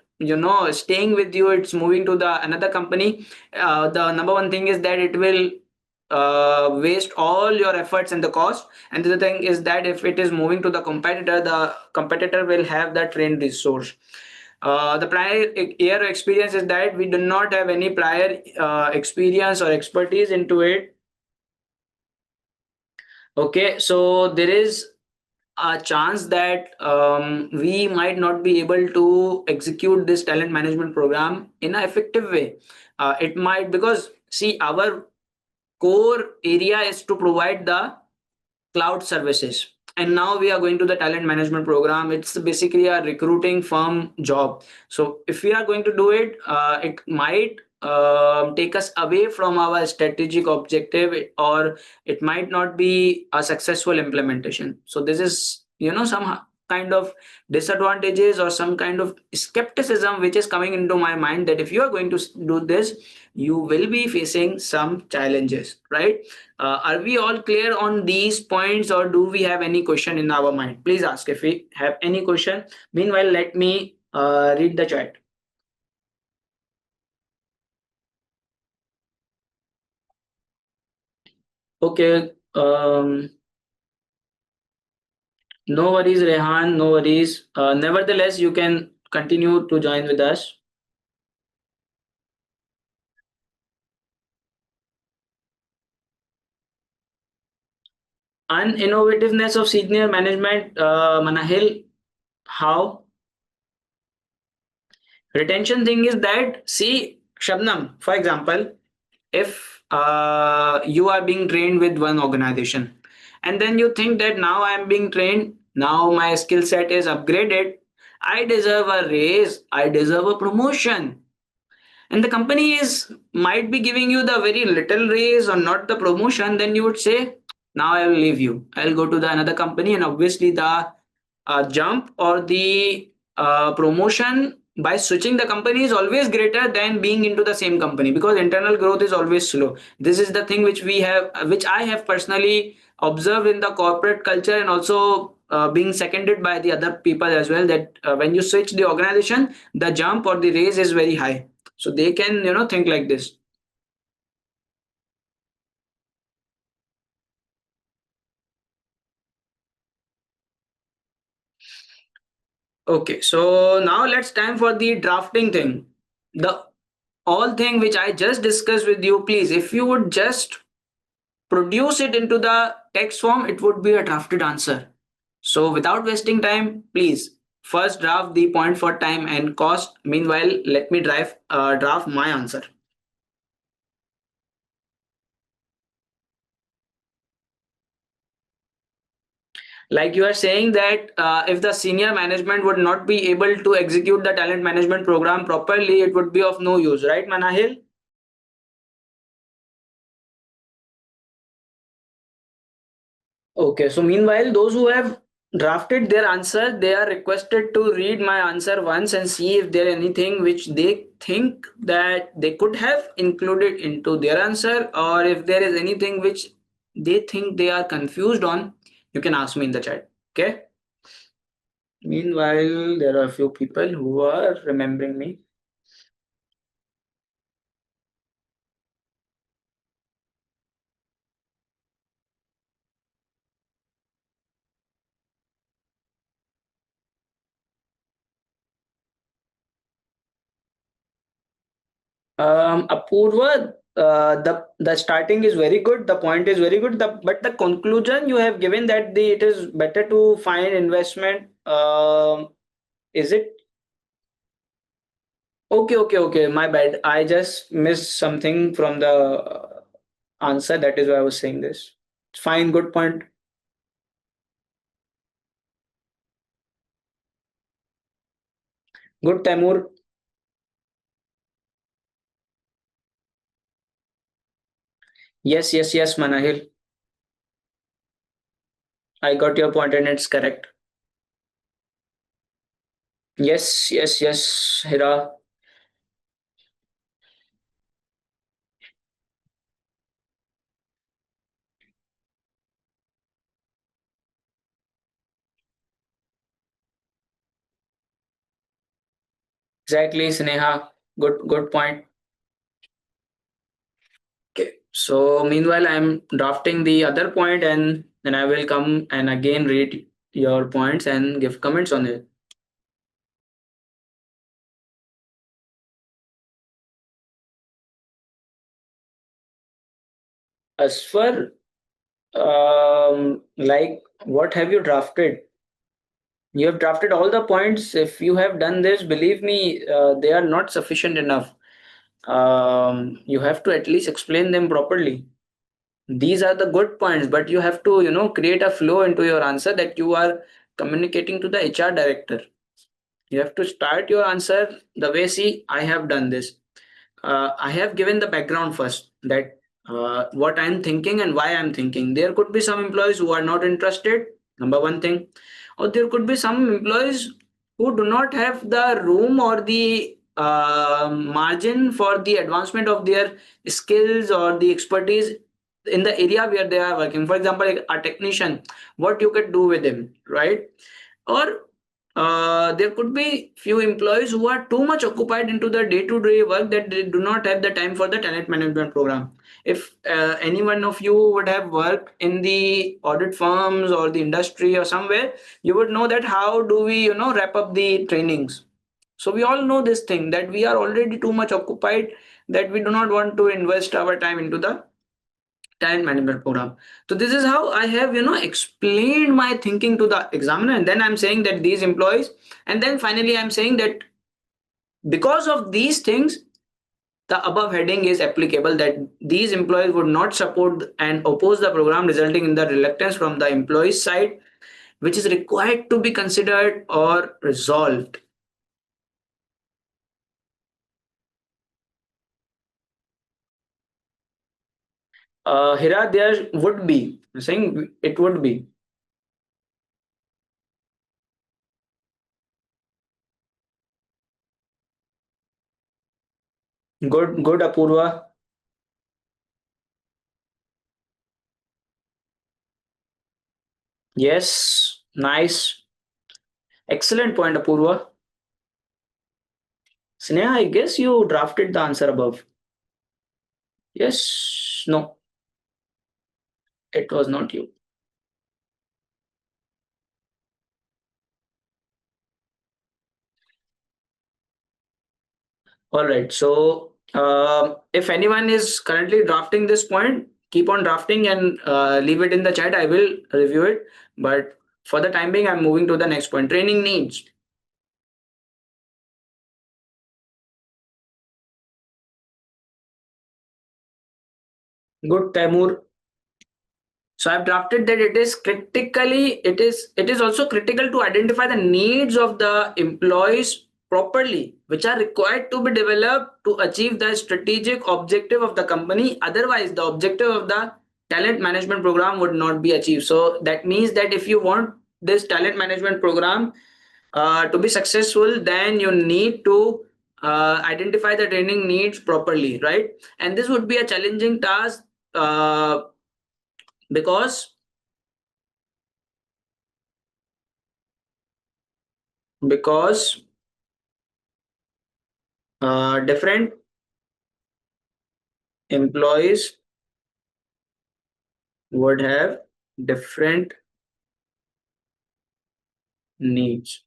Speaker 1: staying with you, it's moving to the another company. The number one thing is that it will waste all your efforts and the cost. And the thing is that if it is moving to the competitor will have the trained resource. The prior year experience is that we do not have any prior experience or expertise into it. Okay, so there is a chance that we might not be able to execute this talent management program in an effective way. It might, because see, our core area is to provide the cloud services, and now we are going to the talent management program. It's basically a recruiting firm job. So if we are going to do it, it might take us away from our strategic objective, or it might not be a successful implementation. So this is some kind of disadvantages or some kind of skepticism which is coming into my mind, that if you are going to do this, you will be facing some challenges, right? Are we all clear on these points, or do we have any question in our mind? Please ask if we have any question. Meanwhile, let me read the chat. Okay. No worries, Rehan. No worries. Nevertheless, you can continue to join with us. Uninnovativeness of senior management, Manahil. How? Retention thing is that, see, Shabnam, for example, if you are being trained with one organization, and then you think that now I am being trained, now my skill set is upgraded, I deserve a raise, I deserve a promotion, and the company is might be giving you the very little raise or not the promotion, then you would say, now I will leave you, I'll go to the another company. And obviously the jump or the promotion by switching the company is always greater than being into the same company, because internal growth is always slow. This is the thing which I have personally observed in the corporate culture, and also being seconded by the other people as well, that when you switch the organization, the jump or the raise is very high, so they can think like this. Okay, so now let's time for the drafting thing. The all thing which I just discussed with you, please, if you would just produce it into the text form, it would be a drafted answer. So without wasting time, please first draft the point for time and cost. Meanwhile, let me draft my answer. Like you are saying that if the senior management would not be able to execute the talent management program properly, it would be of no use, right, Manahil? Okay, so meanwhile, those who have drafted their answer, they are requested to read my answer once and see if there anything which they think that they could have included into their answer, or if there is anything which they think they are confused on, you can ask me in the chat. Okay. Meanwhile, there are a few people who are remembering me. Apurva, the starting is very good. The point is very good. But the conclusion you have given that it is better to find investment. Is it okay? Okay, okay. My bad. I just missed something from the answer. That is why I was saying this. Fine. Good point. Good, Tamur. Yes, yes, yes, Manahil. I got your point and it's correct. Yes, yes, yes, Hira. Exactly, Sneha. Good point. Okay. So meanwhile, I'm drafting the other point, and then I will come and again read your points and give comments on it. As for like what have you drafted? You have drafted all the points. If you have done this, believe me, they are not sufficient enough. You have to at least explain them properly. These are the good points, but you have to create a flow into your answer that you are communicating to the HR director. You have to start your answer the way, see, I have done this. I have given the background first, that what I'm thinking and why I'm thinking. There could be some employees who are not interested, number one thing, or there could be some employees who do not have the room or the margin for the advancement of their skills or the expertise in the area where they are working. For example, like a technician, what you could do with him, right? Or there could be few employees who are too much occupied into the day-to-day work that they do not have the time for the talent management program. If any one of you would have worked in the audit firms or the industry or somewhere, you would know that how do we wrap up the trainings. So we all know this thing, that we are already too much occupied, that we do not want to invest our time into the talent management program. So this is how I have explained my thinking to the examiner, and then I'm saying that these employees, and then finally I'm saying that because of these things, the above heading is applicable, that these employees would not support and oppose the program, resulting in the reluctance from the employee's side, which is required to be considered or resolved. Hira, there would be. I'm saying it would be. Good, good, Apurva. Yes, nice. Excellent point, Apurva. Sneha, I guess you drafted the answer above. Yes, no, it was not you. All right. So, if anyone is currently drafting this point, keep on drafting and leave it in the chat. I will review it. But for the time being, I'm moving to the next point. Training needs. Good, Taimur. So I've drafted that it is also critical to identify the needs of the employees properly, which are required to be developed to achieve the strategic objective of the company. Otherwise, the objective of the talent management program would not be achieved. So that means that if you want this talent management program to be successful, then you need to identify the training needs properly, right? And this would be a challenging task because because different employees would have different needs,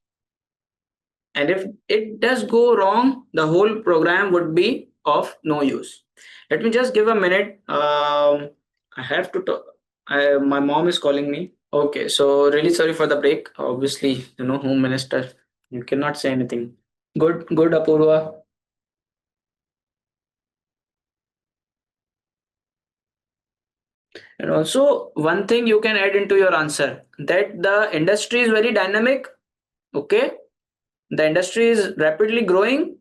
Speaker 1: and if it does go wrong, the whole program would be of no use. Let me just give a minute. I have to talk. My mom is calling me. Okay, so really sorry for the break. Obviously, home minister, you cannot say anything. Good, good, Apurva. And also, one thing you can add into your answer, that the industry is very dynamic. Okay, the industry is rapidly growing,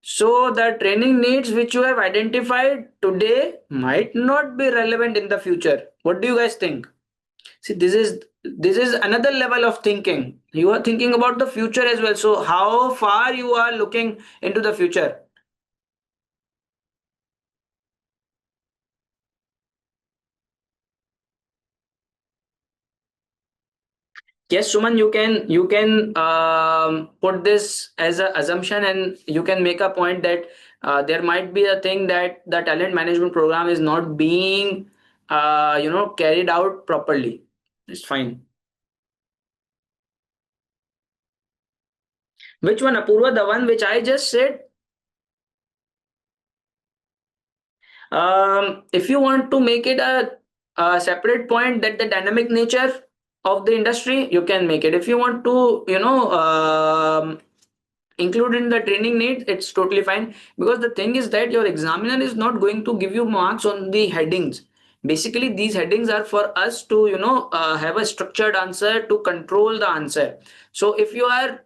Speaker 1: so the training needs which you have identified today might not be relevant in the future. What do you guys think? See, this is another level of thinking. You are thinking about the future as well. So how far you are looking into the future? Yes, Suman, you can put this as an assumption, and you can make a point that there might be a thing that the talent management program is not being carried out properly. It's fine. Which one, Apurva? The one which I just said. If you want to make it a separate point, that the dynamic nature of the industry, you can make it. If you want to, include in the training needs, it's totally fine, because the thing is that your examiner is not going to give you marks on the headings. Basically, these headings are for us to have a structured answer to control the answer. So if you are,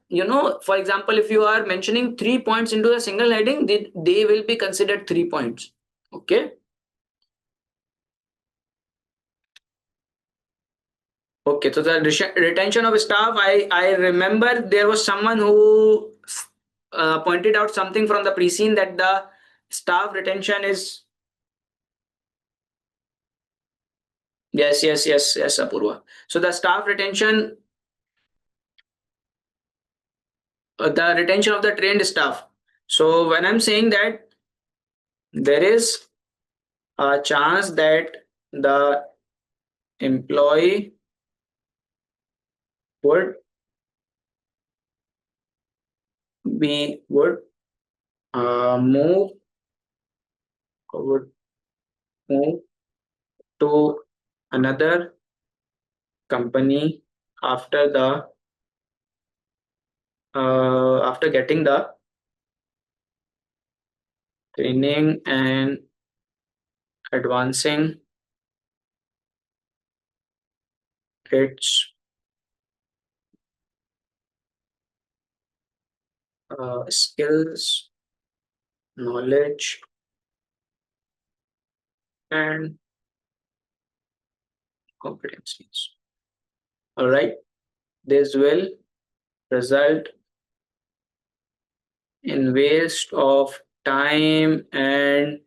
Speaker 1: for example, if you are mentioning 3 points into a single heading, they will be considered 3 points. Okay. Okay, so the retention of staff, I remember there was someone who pointed out something from the pre-scene, that the staff retention is. Yes, yes, yes, yes, Apurva. So the staff retention, the retention of the trained staff. So when I'm saying that there is a chance that the employee would would move would move to another company after the after getting the training and advancing its skills, knowledge, and competencies. All right, this will result in waste of time and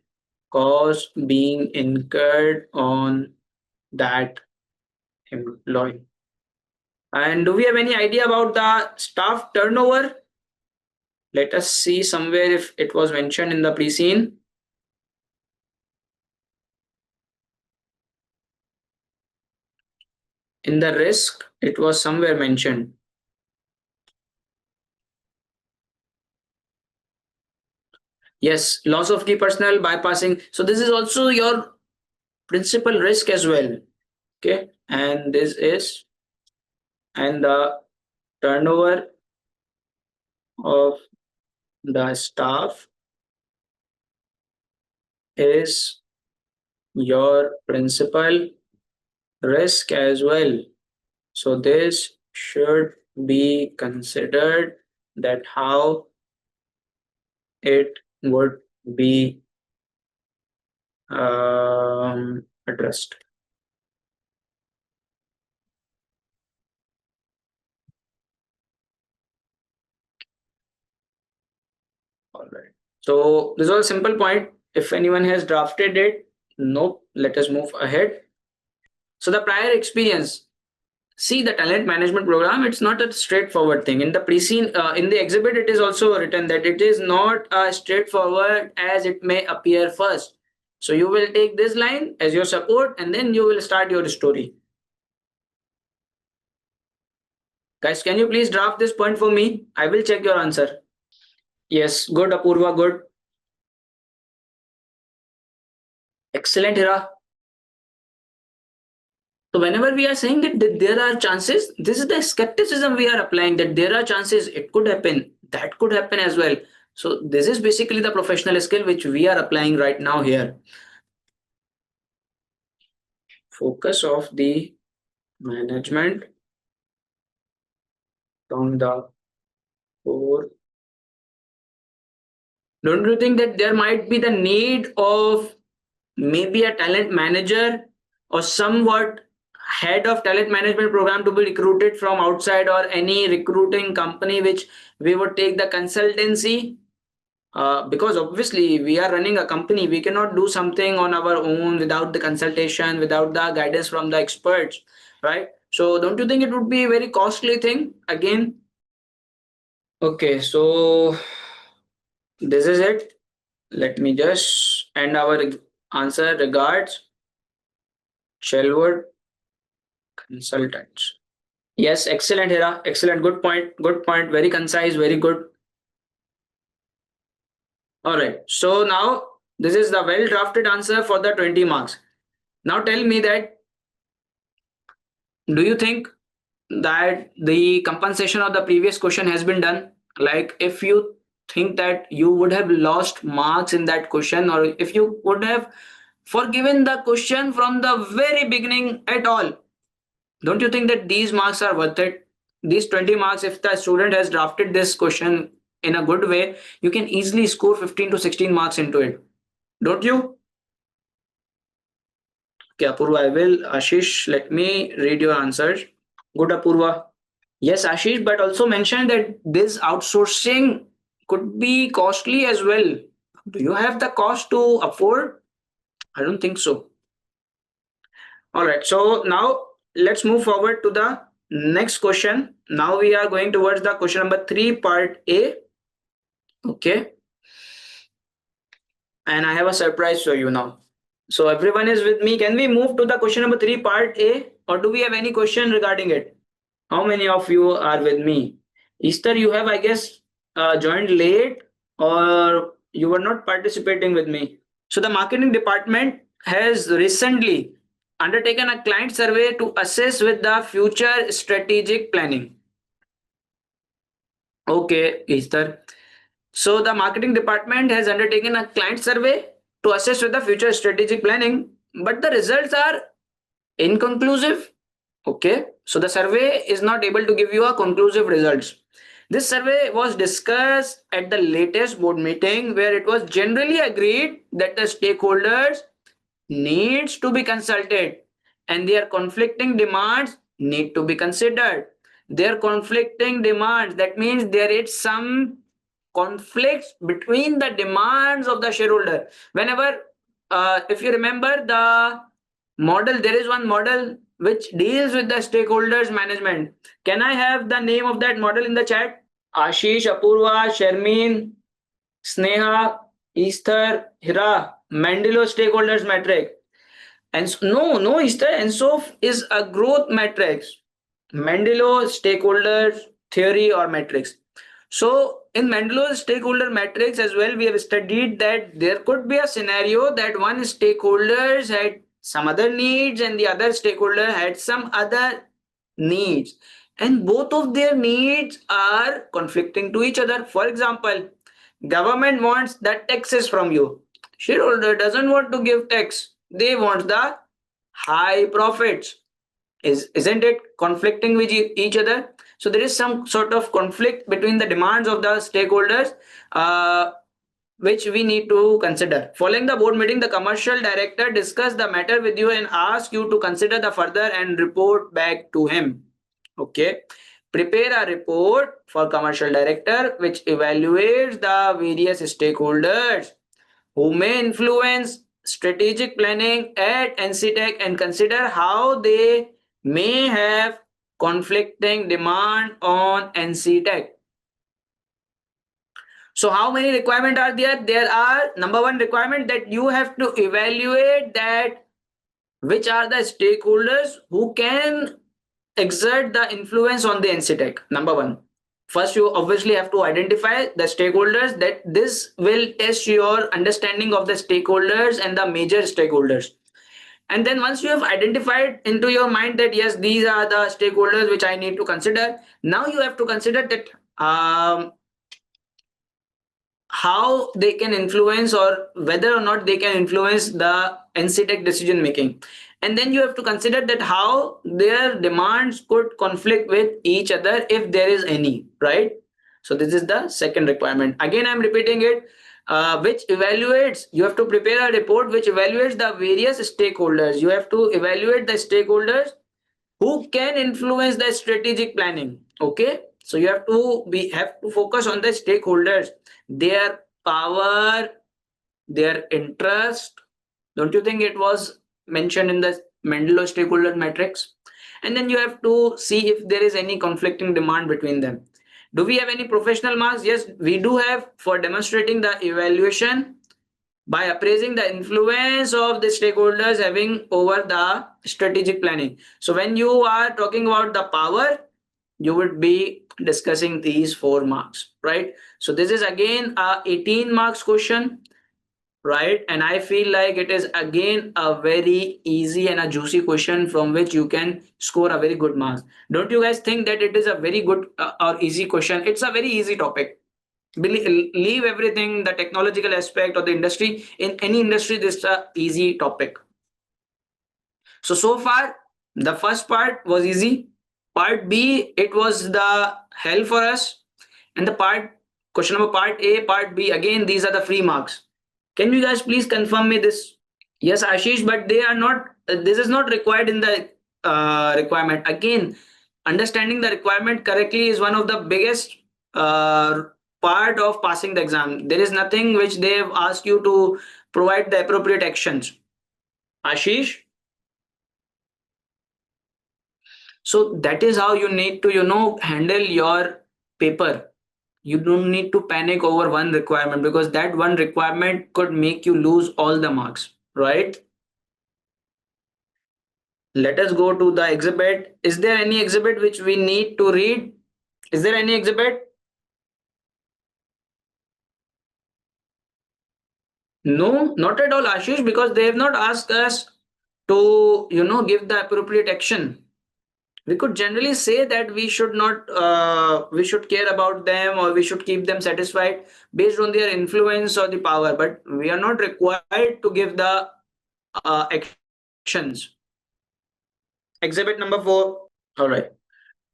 Speaker 1: cost being incurred on that employee. And do we have any idea about the staff turnover? Let us see somewhere if it was mentioned in the pre-scene. In the risk, it was somewhere mentioned. Yes, loss of key personnel, bypassing. So this is also your principal risk as well. Okay, and this is, and the turnover of the staff is your principal risk as well. So this should be considered, that how it would be addressed. All right. So this was a simple point. If anyone has drafted it, nope. Let us move ahead. So the prior experience. See, the talent management program, it's not a straightforward thing. In the pre-scene, in the exhibit, it is also written that it is not as straightforward as it may appear first. So you will take this line as your support and then you will start your story. Guys, can you please draft this point for me? I will check your answer. Yes, good, Apurva, good. Excellent, Hira. So whenever we are saying that there are chances, this is the skepticism we are applying, that there are chances, it could happen, that could happen as well. So this is basically the professional skill which we are applying right now here. Focus of the management from the core. Don't you think that there might be the need of maybe a talent manager or somewhat head of talent management program to be recruited from outside, or any recruiting company which we would take the consultancy, because obviously we are running a company, we cannot do something on our own without the consultation, without the guidance from the experts, right? So don't you think it would be a very costly thing again? Okay, so this is it. Let me just end our answer. Regards, Shelwood Consultants. Yes, excellent, Hira. Excellent. Good point. Good point. Very concise. Very good. All right. So now this is the well drafted answer for the 20 marks. Now tell me that, do you think that the compensation of the previous question has been done? Like, if you think that you would have lost marks in that question, or if you would have forgiven the question from the very beginning at all, don't you think that these marks are worth it? These 20 marks, if the student has drafted this question in a good way, you can easily score 15 to 16 marks into it. Don't you? Okay, Apurva, I will. Ashish, let me read your answers. Good, Apurva. Yes, Ashish, but also mention that this outsourcing could be costly as well. Do you have the cost to afford? I don't think so. All right, so now let's move forward to the next question. Now we are going towards the question number 3, part A. Okay, and I have a surprise for you now. So everyone is with me. Can we move to the question number 3, part A, or do we have any question regarding it? How many of you are with me? Easter, you have, I guess, joined late, or you were not participating with me. So the marketing department has recently undertaken a client survey to assess with the future strategic planning. Okay, Easter. So the marketing department has undertaken a client survey to assess with the future strategic planning, but the results are inconclusive. Okay, so the survey is not able to give you a conclusive results. This survey was discussed at the latest board meeting where it was generally agreed that the stakeholders needs to be consulted and their conflicting demands need to be considered. Their conflicting demands, that means there is some conflicts between the demands of the shareholder. Whenever, if you remember the model, there is one model which deals with the stakeholders management. Can I have the name of that model in the chat? Ashish, Apurva, Sharmeen, Sneha, Esther, Hira, Mandelo stakeholders matrix. And no, Esther, ENSOF is a growth matrix. Mandelo stakeholders theory or matrix. So in Mendelow's stakeholder matrix as well, we have studied that there could be a scenario that one stakeholders had some other needs and the other stakeholder had some other needs. And both of their needs are conflicting to each other. For example, government wants the taxes from you. Shareholder doesn't want to give tax. They want the high profits. Isn't it conflicting with each other? So there is some sort of conflict between the demands of the stakeholders, which we need to consider. Following the board meeting, the commercial director discussed the matter with you and asked you to consider the further and report back to him. Okay, prepare a report for commercial director which evaluates the various stakeholders who may influence strategic planning at NCTech and consider how they may have conflicting demand on NCTech. So how many requirements are there? There are number one requirement that you have to evaluate that which are the stakeholders who can exert the influence on the NCTech. Number one. First, you obviously have to identify the stakeholders that this will test your understanding of the stakeholders and the major stakeholders. And then once you have identified into your mind that yes, these are the stakeholders which I need to consider, now you have to consider that how they can influence or whether or not they can influence the NCTech decision making. And then you have to consider that how their demands could conflict with each other if there is any, right? So this is the second requirement. Again, I'm repeating it, which evaluates, you have to prepare a report which evaluates the various stakeholders. You have to evaluate the stakeholders who can influence the strategic planning. Okay, so you have to focus on the stakeholders, their power, their interest. Don't you think it was mentioned in the Mendelov stakeholder matrix? And then you have to see if there is any conflicting demand between them. Do we have any professional marks? Yes, we do have for demonstrating the evaluation by appraising the influence of the stakeholders having over the strategic planning. So when you are talking about the power, you would be discussing these 4 marks, right? So this is again a 18 marks question, right? And I feel like it is again a very easy and a juicy question from which you can score a very good marks. Don't you guys think that it is a very good or easy question? It's a very easy topic. Leave everything, the technological aspect or the industry. In any industry, this is a easy topic. So far the first part was easy. Part B, it was the hell for us. And the question number part A, part B, again these are the free marks. Can you guys please confirm me this? Yes, Ashish, but they are not, this is not required in the requirement. Again, understanding the requirement correctly is one of the biggest part of passing the exam. There is nothing which they have asked you to provide the appropriate actions. Ashish? So that is how you need to, handle your paper. You don't need to panic over one requirement because that one requirement could make you lose all the marks, right? Let us go to the exhibit. Is there any exhibit which we need to read? Is there any exhibit? No, not at all, Ashish, because they have not asked us to, give the appropriate action. We could generally say that we should not, we should care about them or we should keep them satisfied based on their influence or the power, but we are not required to give the actions. Exhibit number 4. All right.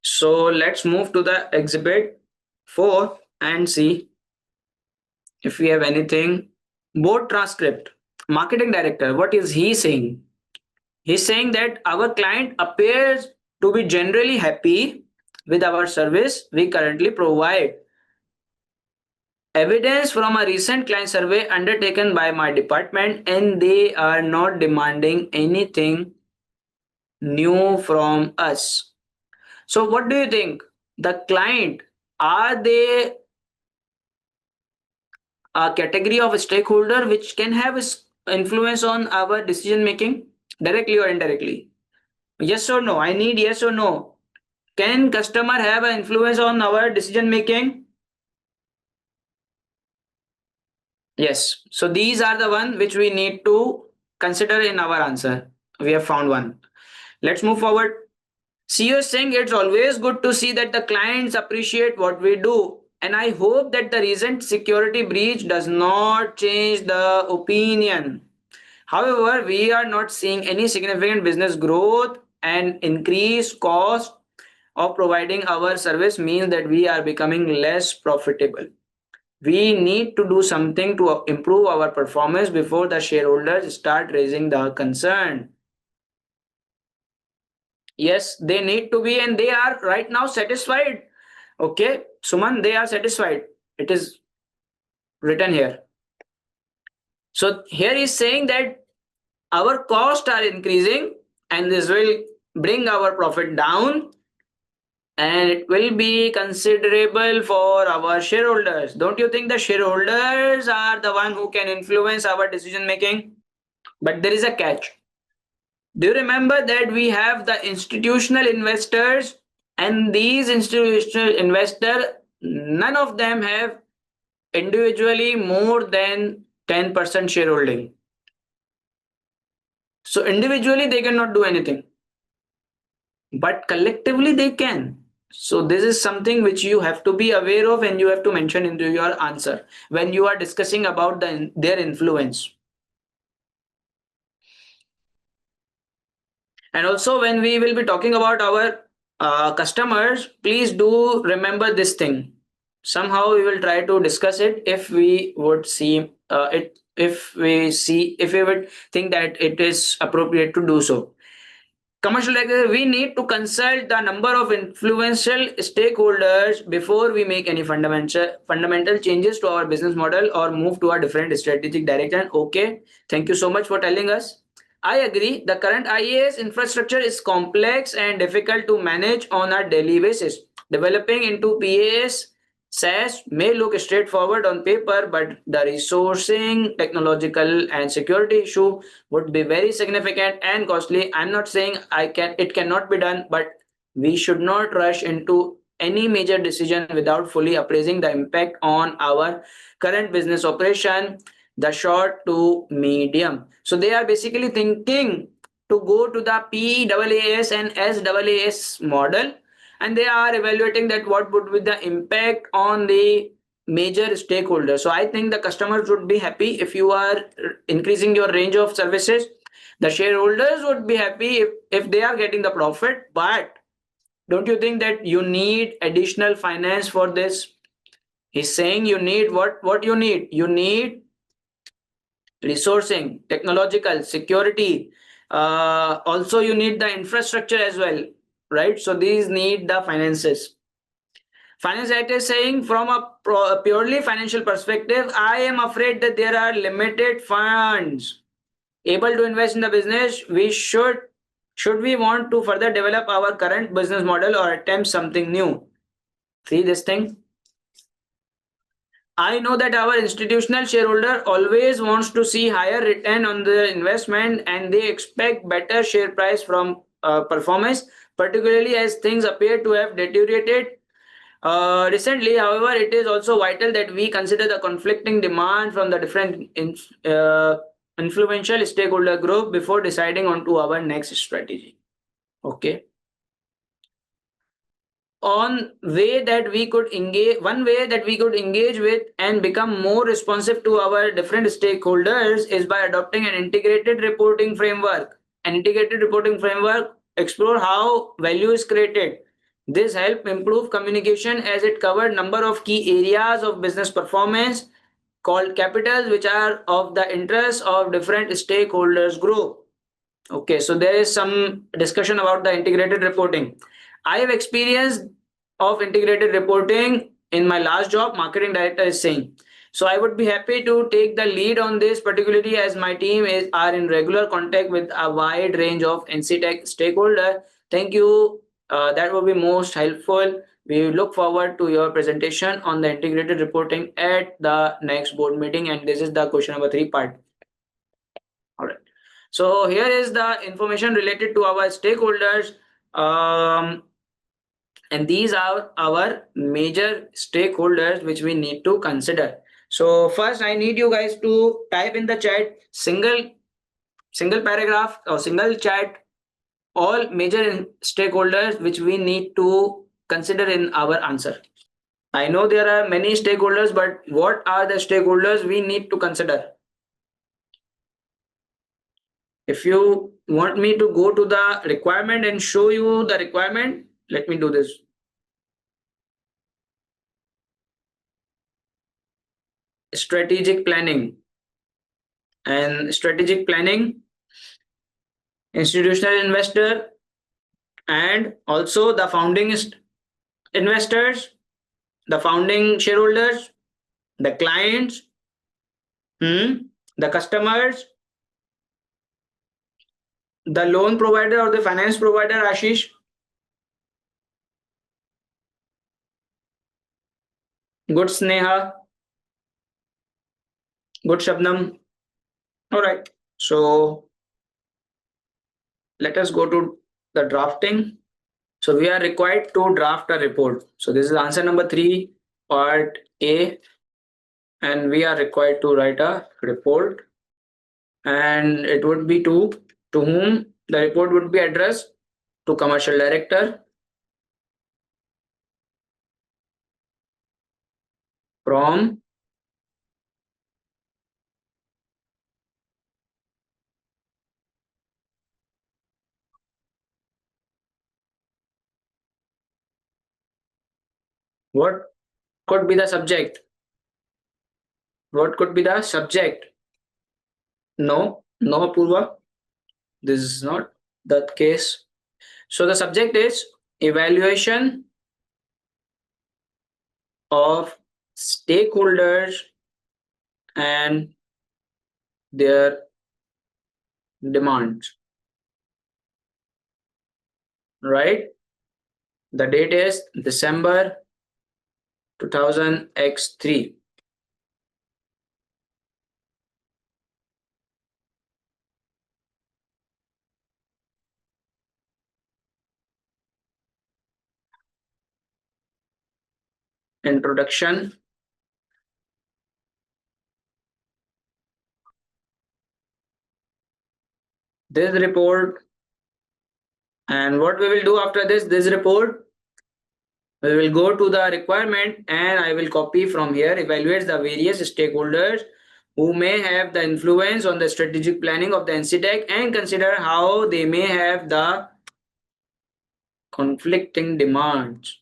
Speaker 1: So let's move to the exhibit 4 and see if we have anything. Board transcript. Marketing director, what is he saying? He's saying that our client appears to be generally happy with our service we currently provide. Evidence from a recent client survey undertaken by my department, and they are not demanding anything new from us. So, what do you think? The client, are they a category of stakeholder which can have influence on our decision making directly or indirectly? Yes or no? I need yes or no. Can customer have an influence on our decision making? Yes. So these are the one which we need to consider in our answer. We have found one. Let's move forward. CEO is saying it's always good to see that the clients appreciate what we do. And I hope that the recent security breach does not change the opinion. However, we are not seeing any significant business growth, and increased cost of providing our service means that we are becoming less profitable. We need to do something to improve our performance before the shareholders start raising the concern. Yes, they need to be, and they are right now satisfied. Okay, Suman, they are satisfied. It is written here. So here is saying that our costs are increasing and this will bring our profit down and it will be considerable for our shareholders. Don't you think the shareholders are the one who can influence our decision making? But there is a catch. Do you remember that we have the institutional investors, and these institutional investors, none of them have individually more than 10% shareholding. So individually they cannot do anything, but collectively they can. So this is something which you have to be aware of and you have to mention into your answer when you are discussing about their influence. And also when we will be talking about our customers, please do remember this thing. Somehow we will try to discuss it if we would see it, if we would think that it is appropriate to do so. Commercial regulatory, we need to consult the number of influential stakeholders before we make any fundamental changes to our business model or move to a different strategic direction. Okay, thank you so much for telling us. I agree. The current IAS infrastructure is complex and difficult to manage on a daily basis. Developing into PAS SaaS may look straightforward on paper, but the resourcing, technological, and security issue would be very significant and costly. I'm not saying it cannot be done, but we should not rush into any major decision without fully appraising the impact on our current business operation, the short to medium. So they are basically thinking to go to the PAAS and SAAS model, and they are evaluating that what would be the impact on the major stakeholders. So I think the customers would be happy if you are increasing your range of services. The shareholders would be happy if they are getting the profit. But don't you think that you need additional finance for this? He's saying you need what you need. You need resourcing, technological, security. Also, you need the infrastructure as well, right? So these need the finances. Finance director is saying from a purely financial perspective, I am afraid that there are limited funds able to invest in the business. We should we want to further develop our current business model or attempt something new? See this thing? I know that our institutional shareholder always wants to see higher return on the investment and they expect better share price from performance, particularly as things appear to have deteriorated recently. However, it is also vital that we consider the conflicting demand from the different influential stakeholder group before deciding on to our next strategy. Okay. on way that we could engage one way that we could engage with and become more responsive to our different stakeholders is by adopting an integrated reporting framework. An integrated reporting framework explore how value is created. This help improve communication as it covered number of key areas of business performance called capitals, which are of the interest of different stakeholders group. Okay, so there is some discussion about the integrated reporting. I have experience of integrated reporting in my last job, marketing director is saying. So I would be happy to take the lead on this, particularly as my team are in regular contact with a wide range of NCTech stakeholder. Thank you. That will be most helpful. We look forward to your presentation on the integrated reporting at the next board meeting. And this is the question number 3 part. All right. So here is the information related to our stakeholders. And these are our major stakeholders which we need to consider. So first I need you guys to type in the chat single paragraph or single chat all major stakeholders which we need to consider in our answer. I know there are many stakeholders, but what are the stakeholders we need to consider? If you want me to go to the requirement and show you the requirement, let me do this. Strategic planning. And strategic planning, institutional investor, and also the founding investors, the founding shareholders, the clients, the customers, the loan provider or the finance provider, Ashish. Good Sneha. Good Shabnam. All right. So let us go to the drafting. So we are required to draft a report. So this is answer number 3, part A. And we are required to write a report. And it would be to whom the report would be addressed? To commercial director, from what could be the subject? What could be the subject? No, no, Purva. This is not the case. So the subject is evaluation of stakeholders and their demands. Right? The date is December 2000X3. Introduction. This report, and what we will do after this report, we will go to the requirement and I will copy from here, evaluates the various stakeholders who may have the influence on the strategic planning of the NCTech and consider how they may have the conflicting demands.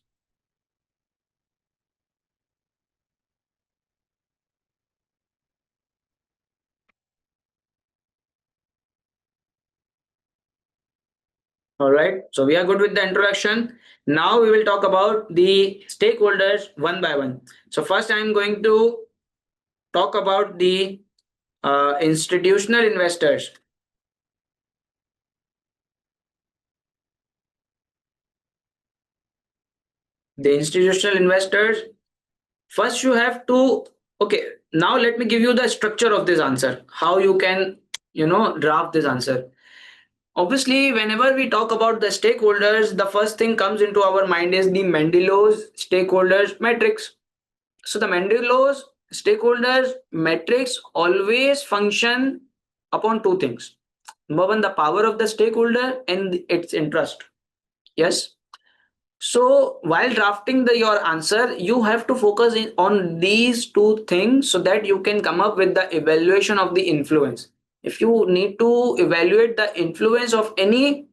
Speaker 1: All right, so we are good with the introduction. Now we will talk about the stakeholders one by one. So first I'm going to talk about the institutional investors. The institutional investors, first you have to, okay, now let me give you the structure of this answer, how you can, draft this answer. Obviously, whenever we talk about the stakeholders, the first thing comes into our mind is the Mendelow's stakeholders matrix. So the Mendelow's stakeholders matrix always function upon two things. Number one, the power of the stakeholder and its interest. Yes. So while drafting your answer, you have to focus on these two things so that you can come up with the evaluation of the influence. If you need to evaluate the influence of any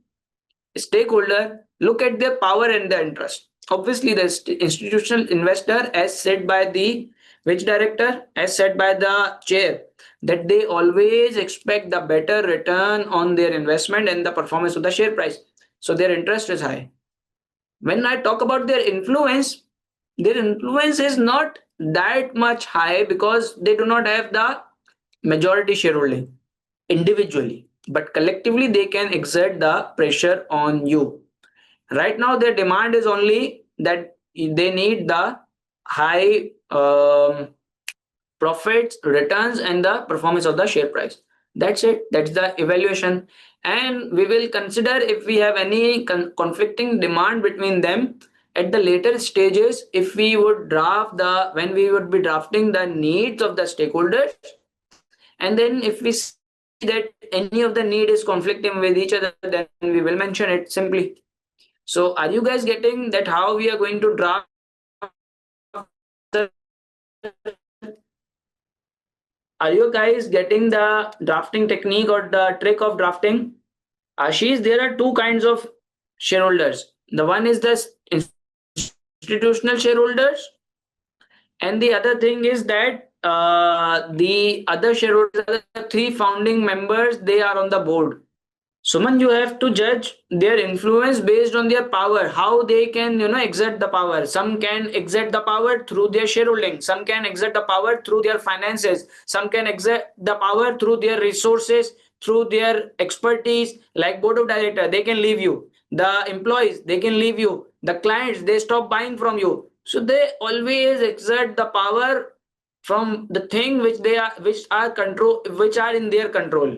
Speaker 1: stakeholder, look at their power and their interest. Obviously, the institutional investor, as said by the which director, as said by the chair, that they always expect the better return on their investment and the performance of the share price. So their interest is high. When I talk about their influence is not that much high because they do not have the majority shareholding individually, but collectively they can exert the pressure on you. Right now, their demand is only that they need the high profits, returns, and the performance of the share price. That's it. That's the evaluation. And we will consider if we have any conflicting demand between them at the later stages. If we would draft the when we would be drafting the needs of the stakeholders, and then if we see that any of the need is conflicting with each other, then we will mention it simply. So, are you guys getting that how we are going to draft the Are you guys getting the drafting technique or the trick of drafting? Ashish, there are two kinds of shareholders. The one is the institutional shareholders, and the other thing is that the other shareholders are the three founding members. They are on the board. Suman, you have to judge their influence based on their power, how they can, exert the power. Some can exert the power through their shareholding. Some can exert the power through their finances. Some can exert the power through their resources, through their expertise, like board of director, they can leave you. The employees, they can leave you. The clients, they stop buying from you. So they always exert the power from the thing which are in their control.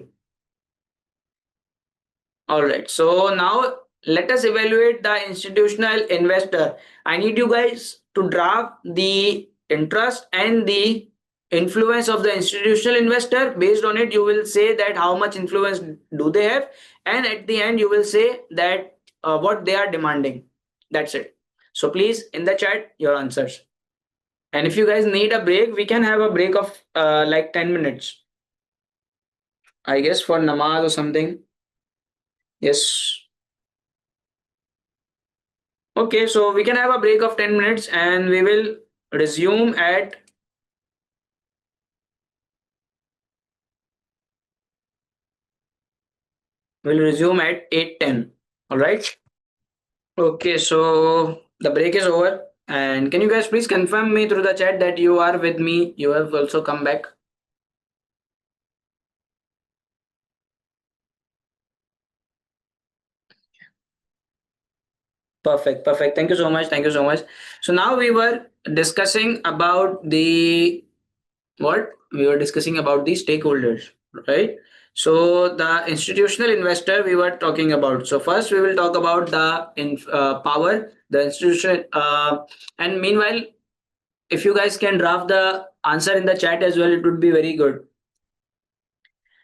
Speaker 1: All right. So now let us evaluate the institutional investor. I need you guys to draft the interest and the influence of the institutional investor. Based on it, you will say that how much influence do they have, and at the end, you will say that what they are demanding. That's it. So please, in the chat, your answers. And if you guys need a break, we can have a break of like 10 minutes. I guess for namaz or something. Yes. Okay, so we can have a break of 10 minutes and we will resume at we'll resume at 8:10. All right. Okay, so the break is over. And can you guys please confirm me through the chat that you are with me? You have also come back. Perfect, perfect. Thank you so much. Thank you so much. So now we were discussing about the what we were discussing about the stakeholders, right? So the institutional investor we were talking about. So first we will talk about the power, the institution, and meanwhile, if you guys can draft the answer in the chat as well, it would be very good.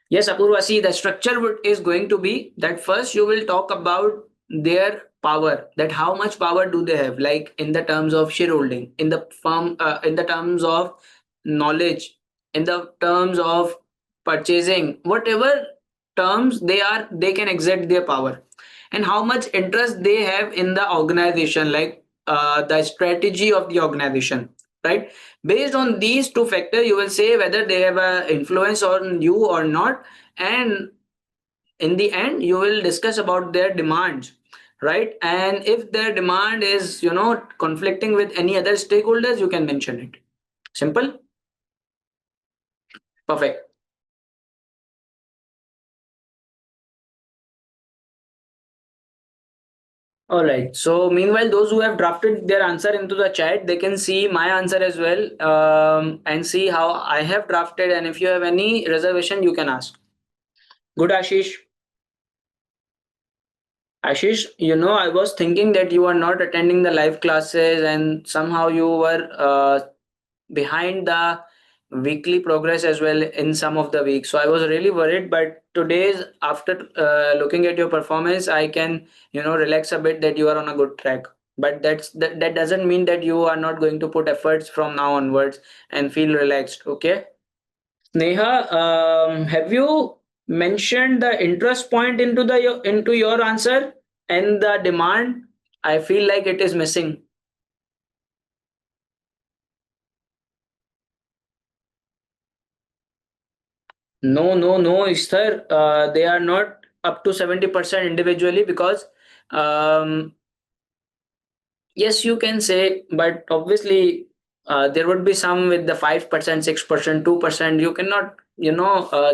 Speaker 1: Yes, Apurva, see, the structure is going to be that first you will talk about their power, that how much power do they have, like in the terms of shareholding, in the firm, in the terms of knowledge, in the terms of purchasing, whatever terms they can exert their power, and how much interest they have in the organization, like the strategy of the organization, right? Based on these two factors, you will say whether they have a influence on you or not, and in the end, you will discuss about their demands, right? And if their demand is, conflicting with any other stakeholders, you can mention it. Simple, perfect. All right. So meanwhile, those who have drafted their answer into the chat, they can see my answer as well, and see how I have drafted. And if you have any reservation, you can ask. Good, Ashish. Ashish, I was thinking that you are not attending the live classes and somehow you were behind the weekly progress as well in some of the weeks. So I was really worried, but today's after looking at your performance, I can, relax a bit that you are on a good track. But that doesn't mean that you are not going to put efforts from now onwards and feel relaxed. Okay. Neha, have you mentioned the interest point into your answer and the demand? I feel like it is missing. No, no, no, sir. They are not up to 70% individually because um, yes, you can say, but obviously there would be some with the 5%, 6%, 2%. You cannot,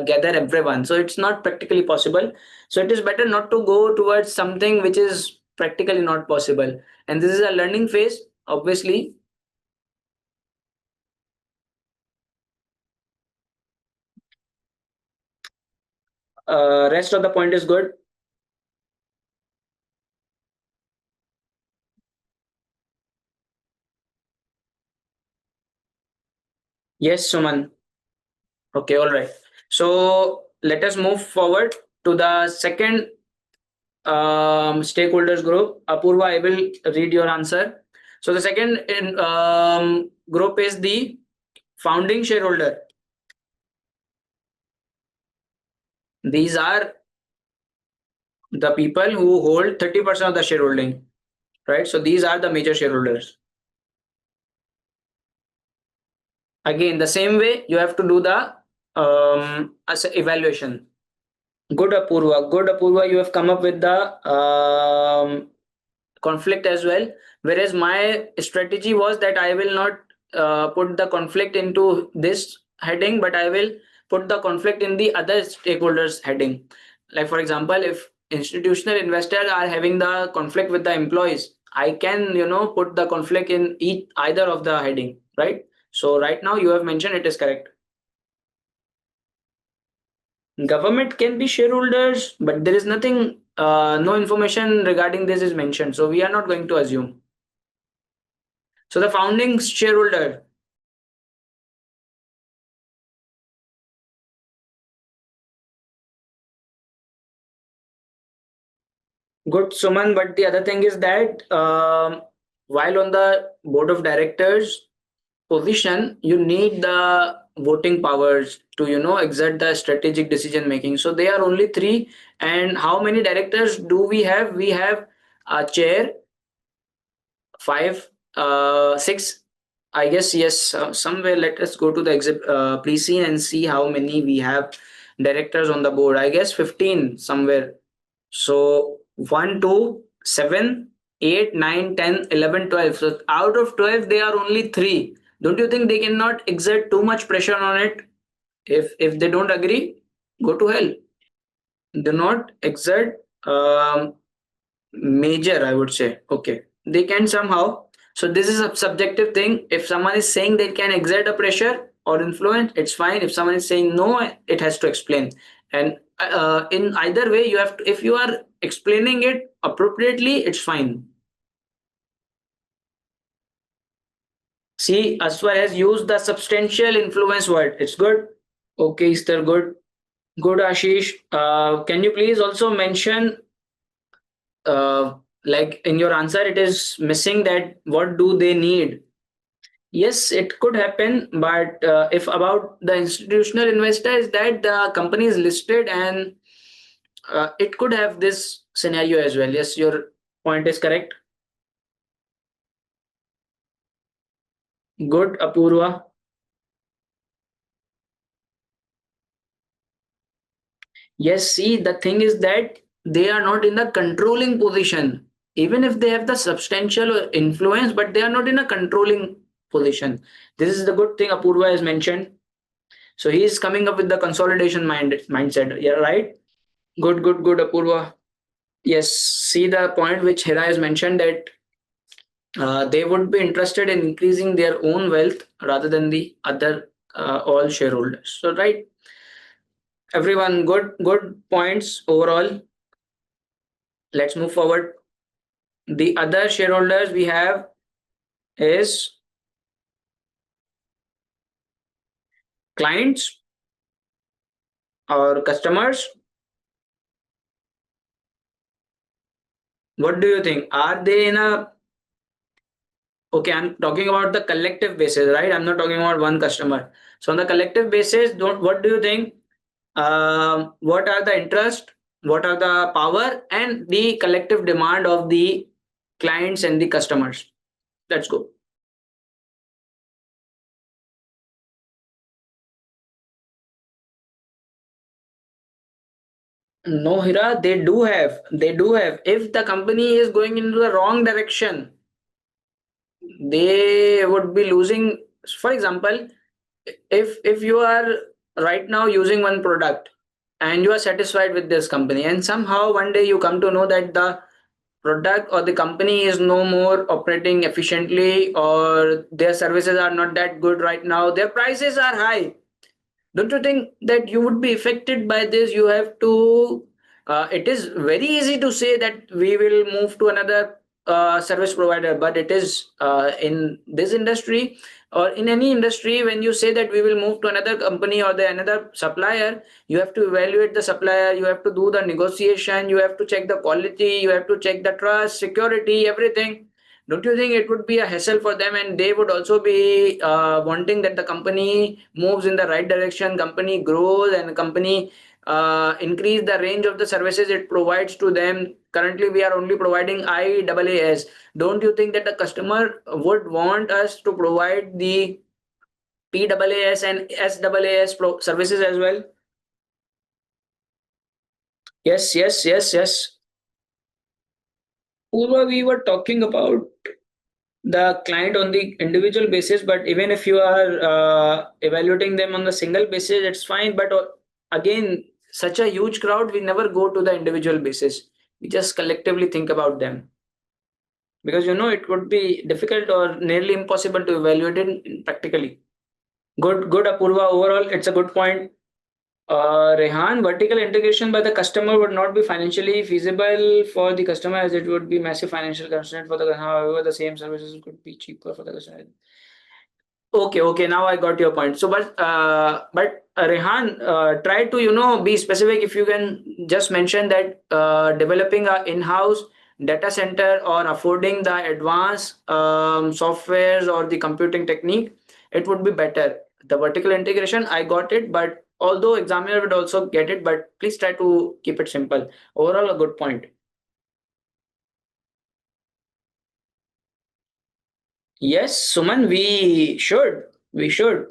Speaker 1: gather everyone. So it's not practically possible. So it is better not to go towards something which is practically not possible. And this is a learning phase, obviously. Rest of the point is good. Yes, Suman. Okay, all right. So let us move forward to the second stakeholders group. Apurva, I will read your answer. So the second group is the founding shareholder. These are the people who hold 30% of the shareholding, right? So these are the major shareholders. Again, the same way you have to do the evaluation. Good, Apurva. Good, Apurva. You have come up with the conflict as well. Whereas my strategy was that I will not put the conflict into this heading, but I will put the conflict in the other stakeholders heading. Like for example, if institutional investors are having the conflict with the employees, I can put the conflict in either of the heading, right? So right now you have mentioned it is correct. Government can be shareholders, but there is nothing, no information regarding this is mentioned. So we are not going to assume. So the founding shareholder, good Suman, but the other thing is that while on the board of directors position, you need the voting powers to exert the strategic decision making. So they are only three. And how many directors do we have? We have a chair, five, six. I guess yes. Somewhere, let us go to the pre-scene and see how many we have directors on the board. I guess 15 somewhere. So 1, 2, 7, 8, 9, 10, 11, 12. So out of 12, they are only three. Don't you think they cannot exert too much pressure on it? If they don't agree, go to hell. Do not exert major, I would say. Okay. They can somehow. So this is a subjective thing. If someone is saying they can exert a pressure or influence, it's fine. If someone is saying no, it has to explain. And in either way, you have to, if you are explaining it appropriately, it's fine. See, Aswar has used the substantial influence word. It's good. Okay, Sir, good. Good, Ashish. Can you please also mention, uh, like in your answer, it is missing that what do they need? Yes, it could happen, but if about the institutional investor is that the company is listed and it could have this scenario as well. Yes, your point is correct. Good, Apurva. Yes, see, the thing is that they are not in the controlling position. Even if they have the substantial influence, but they are not in a controlling position. This is the good thing Apurva has mentioned. So he is coming up with the consolidation mindset. Yeah, right? Good, good, good, Apurva. Yes, see the point which Hira has mentioned that they would be interested in increasing their own wealth rather than the other all shareholders. So, right, everyone, good points overall. Let's move forward. The other shareholders we have is clients or customers. What do you think? Are they in a Okay, I'm talking about the collective basis, right? I'm not talking about one customer. So on the collective basis, don't what do you think? What are the interest? What are the power and the collective demand of the clients and the customers? Let's go. No, Hira, they do have. They do have. If the company is going into the wrong direction, they would be losing. For example, if you are right now using one product and you are satisfied with this company, and somehow one day you come to know that the product or the company is no more operating efficiently, or their services are not that good right now, their prices are high, don't you think that you would be affected by this? You have to it is very easy to say that we will move to another service provider, but it is in this industry or in any industry, when you say that we will move to another company or the another supplier, you have to evaluate the supplier, you have to do the negotiation, you have to check the quality, you have to check the trust, security, everything. Don't you think it would be a hassle for them, and they would also be wanting that the company moves in the right direction, company grows, and company increase the range of the services it provides to them? Currently we are only providing IaaS. Don't you think that the customer would want us to provide the PaaS and SaaS services as well? Yes, yes, yes, yes. Purva, we were talking about the client on the individual basis, but even if you are evaluating them on the single basis, it's fine. But again, such a huge crowd, we never go to the individual basis. We just collectively think about them, because it would be difficult or nearly impossible to evaluate it practically. Good, Apurva. Overall, it's a good point. Rehan, vertical integration by the customer would not be financially feasible for the customer, as it would be massive financial constraint for the customer. However, the same services could be cheaper for the customer. Okay, okay. Now I got your point. So, but Rehan, try to be specific. If you can just mention that developing a in-house data center or affording the advanced softwares or the computing technique, it would be better. The vertical integration, I got it, but although examiner would also get it, but please try to keep it simple. Overall, a good point. Yes, Suman, we should. We should.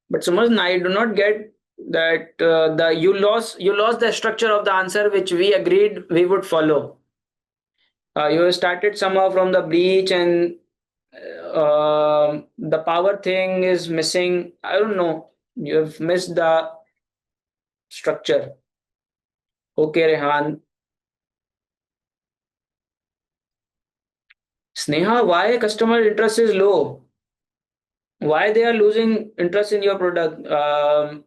Speaker 1: But Suman, I do not get that the you lost the structure of the answer which we agreed we would follow. You started somehow from the breach, and the power thing is missing. I don't know. You have missed the structure. Okay, Rehan. Sneha, why customer interest is low? Why they are losing interest in your product?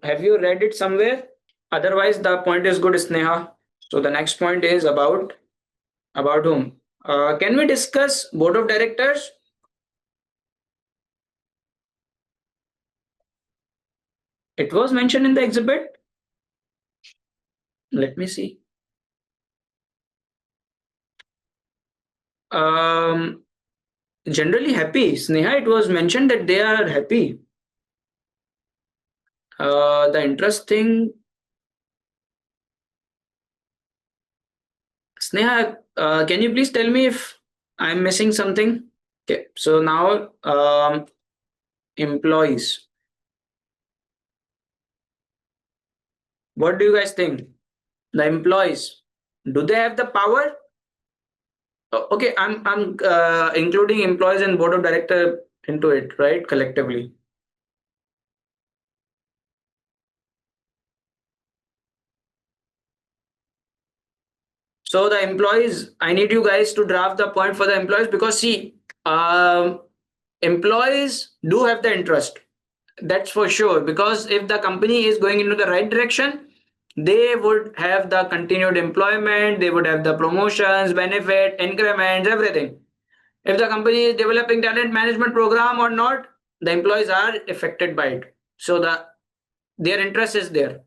Speaker 1: Have you read it somewhere? Otherwise, the point is good, Sneha. So the next point is about whom? Can we discuss board of directors? It was mentioned in the exhibit. Let me see. Um, Generally happy. Sneha, it was mentioned that they are happy. The interesting, Sneha, can you please tell me if I'm missing something? Okay, so now employees. What do you guys think? The employees, do they have the power? Okay, I'm including employees and board of director into it, right? Collectively. So the employees, I need you guys to draft the point for the employees, because see, employees do have the interest. That's for sure. Because if the company is going into the right direction, they would have the continued employment, they would have the promotions, benefit, increments, everything. If the company is developing talent management program or not, the employees are affected by it. So their interest is there.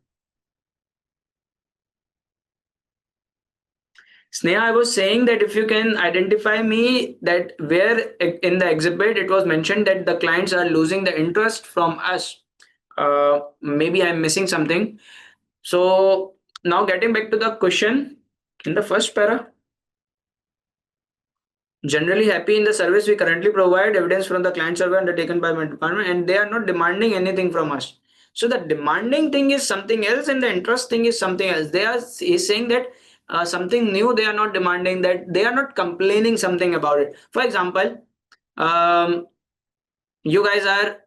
Speaker 1: Sneha, I was saying that if you can identify me that where in the exhibit it was mentioned that the clients are losing the interest from us. Maybe I'm missing something. So now getting back to the question in the first para. Generally happy in the service we currently provide, evidence from the client survey undertaken by my department, and they are not demanding anything from us. So the demanding thing is something else, and the interest thing is something else. They are is saying that something new. They are not demanding that. They are not complaining something about it. For example, um, you guys are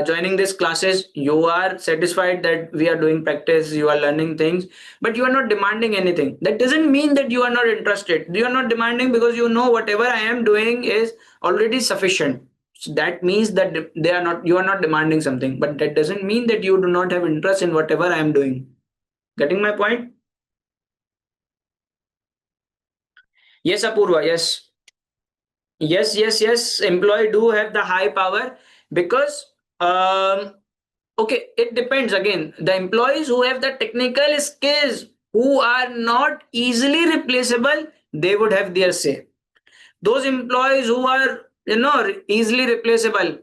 Speaker 1: joining these classes, you are satisfied that we are doing practice, you are learning things, but you are not demanding anything. That doesn't mean that you are not interested. You are not demanding because you know whatever I am doing is already sufficient. So that means that they are not, you are not demanding something, but that doesn't mean that you do not have interest in whatever I am doing. Getting my point? Yes, Apurva, yes. Yes. Employee do have the high power because okay, it depends again. The employees who have the technical skills, who are not easily replaceable, they would have their say. Those employees who are, easily replaceable,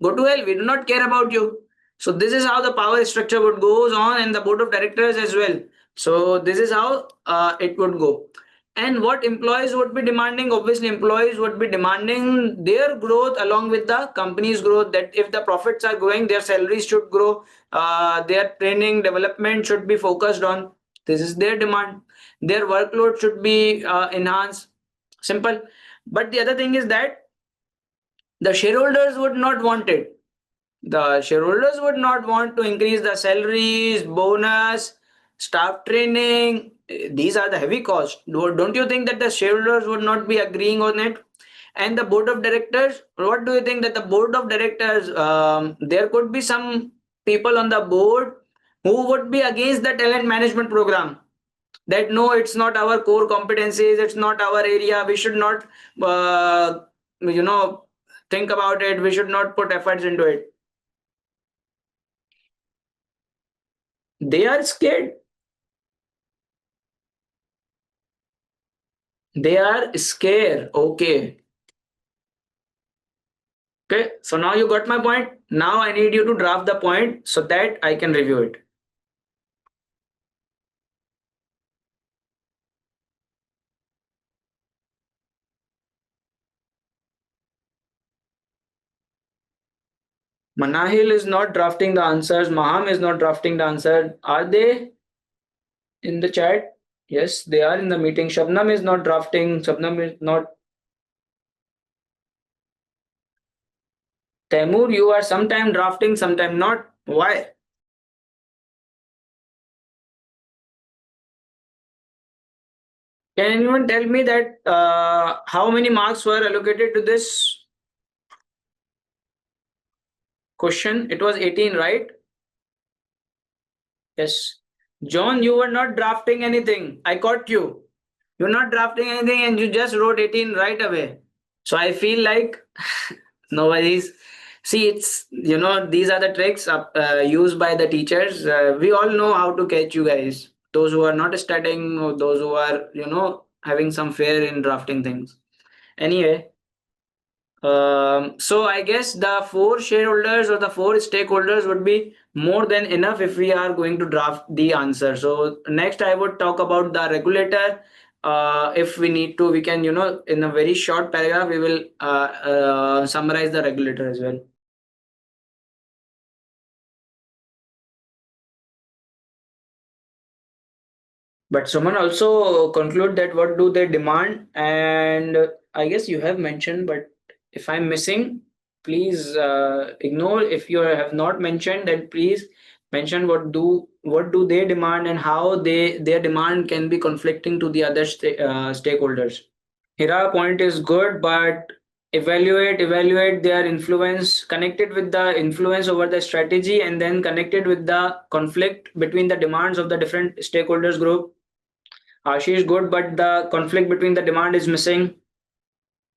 Speaker 1: go to hell. We do not care about you. So this is how the power structure would goes on, and the board of directors as well. So this is how it would go. And what employees would be demanding? Obviously, employees would be demanding their growth along with the company's growth. That if the profits are growing, their salaries should grow. Their training development should be focused on. This is their demand. Their workload should be enhanced. Simple. But the other thing is that the shareholders would not want it. The shareholders would not want to increase the salaries, bonus, staff training. These are the heavy costs. Don't you think that the shareholders would not be agreeing on it? And the board of directors, what do you think that the board of directors, there could be some people on the board who would be against the talent management program? That no, it's not our core competencies, it's not our area, we should not, you know, think about it, we should not put efforts into it. They are scared. They are scared. Okay. Okay. So now you got my point. Now I need you to draft the point so that I can review it. Manahil is not drafting the answers. Maham is not drafting the answer. Are they in the chat? Yes, they are in the meeting. Shabnam is not drafting. Shabnam is not. Taimur, you are sometime drafting, sometime not. Why? Can anyone tell me that how many marks were allocated to this question? It was 18, right? Yes. John, you were not drafting anything. I caught you. You're not drafting anything and you just wrote 18 right away. So I feel like nobody's. See, it's, these are the tricks used by the teachers. We all know how to catch you guys. Those who are not studying, or those who are, having some fear in drafting things. Anyway, so I guess the four shareholders or the four stakeholders would be more than enough if we are going to draft the answer. So next I would talk about the regulator. If we need to, we can, in a very short paragraph, we will summarize the regulator as well. But someone also conclude that what do they demand? And I guess you have mentioned, but if I'm missing, please ignore. If you have not mentioned, then please mention what do they demand and how their demand can be conflicting to the other stakeholders. Hira point is good, but evaluate their influence, connected with the influence over the strategy, and then connected with the conflict between the demands of the different stakeholders group. Ashish good, but the conflict between the demand is missing.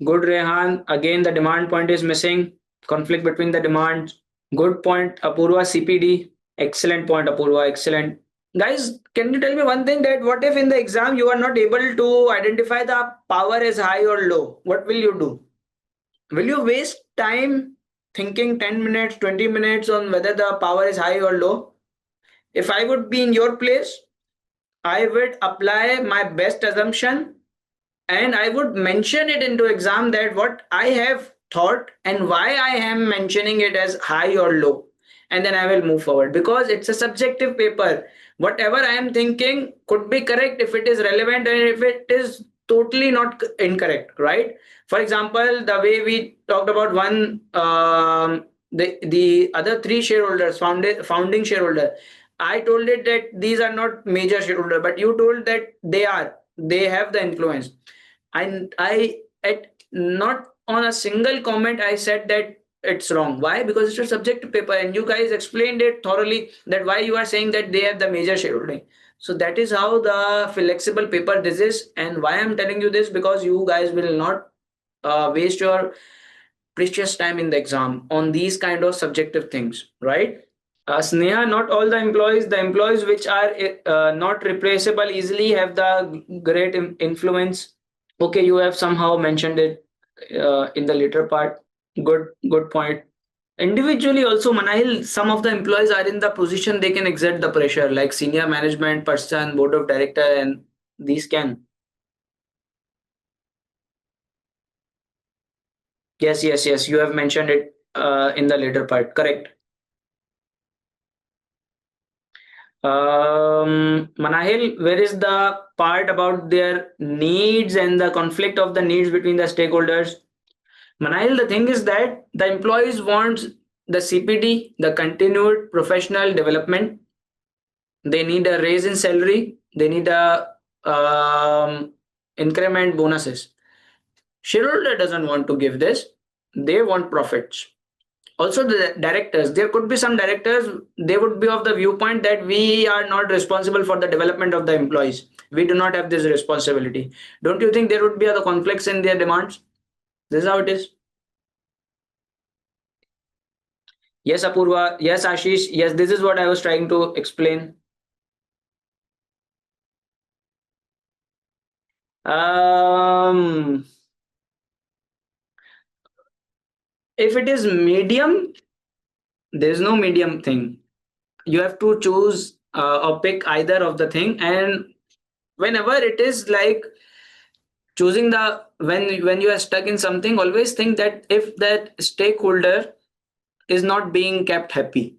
Speaker 1: Good Rehan, again the demand point is missing. Conflict between the demands. Good point, Apurva CPD. Excellent point, Apurva. Excellent. Guys, can you tell me one thing, that what if in the exam you are not able to identify the power is high or low? What will you do? Will you waste time thinking 10 minutes, 20 minutes on whether the power is high or low? If I would be in your place, I would apply my best assumption and I would mention it into exam, that what I have thought and why I am mentioning it as high or low, and then I will move forward, because it's a subjective paper. Whatever I am thinking could be correct if it is relevant, and if it is totally not incorrect, right? For example, the way we talked about one, the other three shareholders, founding shareholder, I told it that these are not major shareholder, but you told that they have the influence. And I, at not on a single comment I said that it's wrong. Why? Because it's a subjective paper and you guys explained it thoroughly, that why you are saying that they have the major shareholding. So that is how the flexible paper this is, and why I'm telling you this, because you guys will not waste your precious time in the exam on these kind of subjective things, right? Sneha, not all the employees which are not replaceable easily have the great influence. Okay, you have somehow mentioned it in the later part. Good point. Individually also, Manahil, some of the employees are in the position they can exert the pressure, like senior management person, board of director, and these can. Yes. You have mentioned it in the later part. Correct. Manahil, where is the part about their needs and the conflict of the needs between the stakeholders? Manahil, the thing is that the employees want the CPD, the continued professional development. They need a raise in salary. They need a increment bonuses. Shareholder doesn't want to give this. They want profits. Also, the directors, there could be some directors, they would be of the viewpoint that we are not responsible for the development of the employees, we do not have this responsibility. Don't you think there would be other conflicts in their demands? This is how it is. Yes, Apurva. Yes, Ashish. Yes, this is what I was trying to explain. um if it is medium, there is no medium thing. You have to choose or pick either of the thing, and whenever it is like choosing the, when you are stuck in something, always think that if that stakeholder is not being kept happy,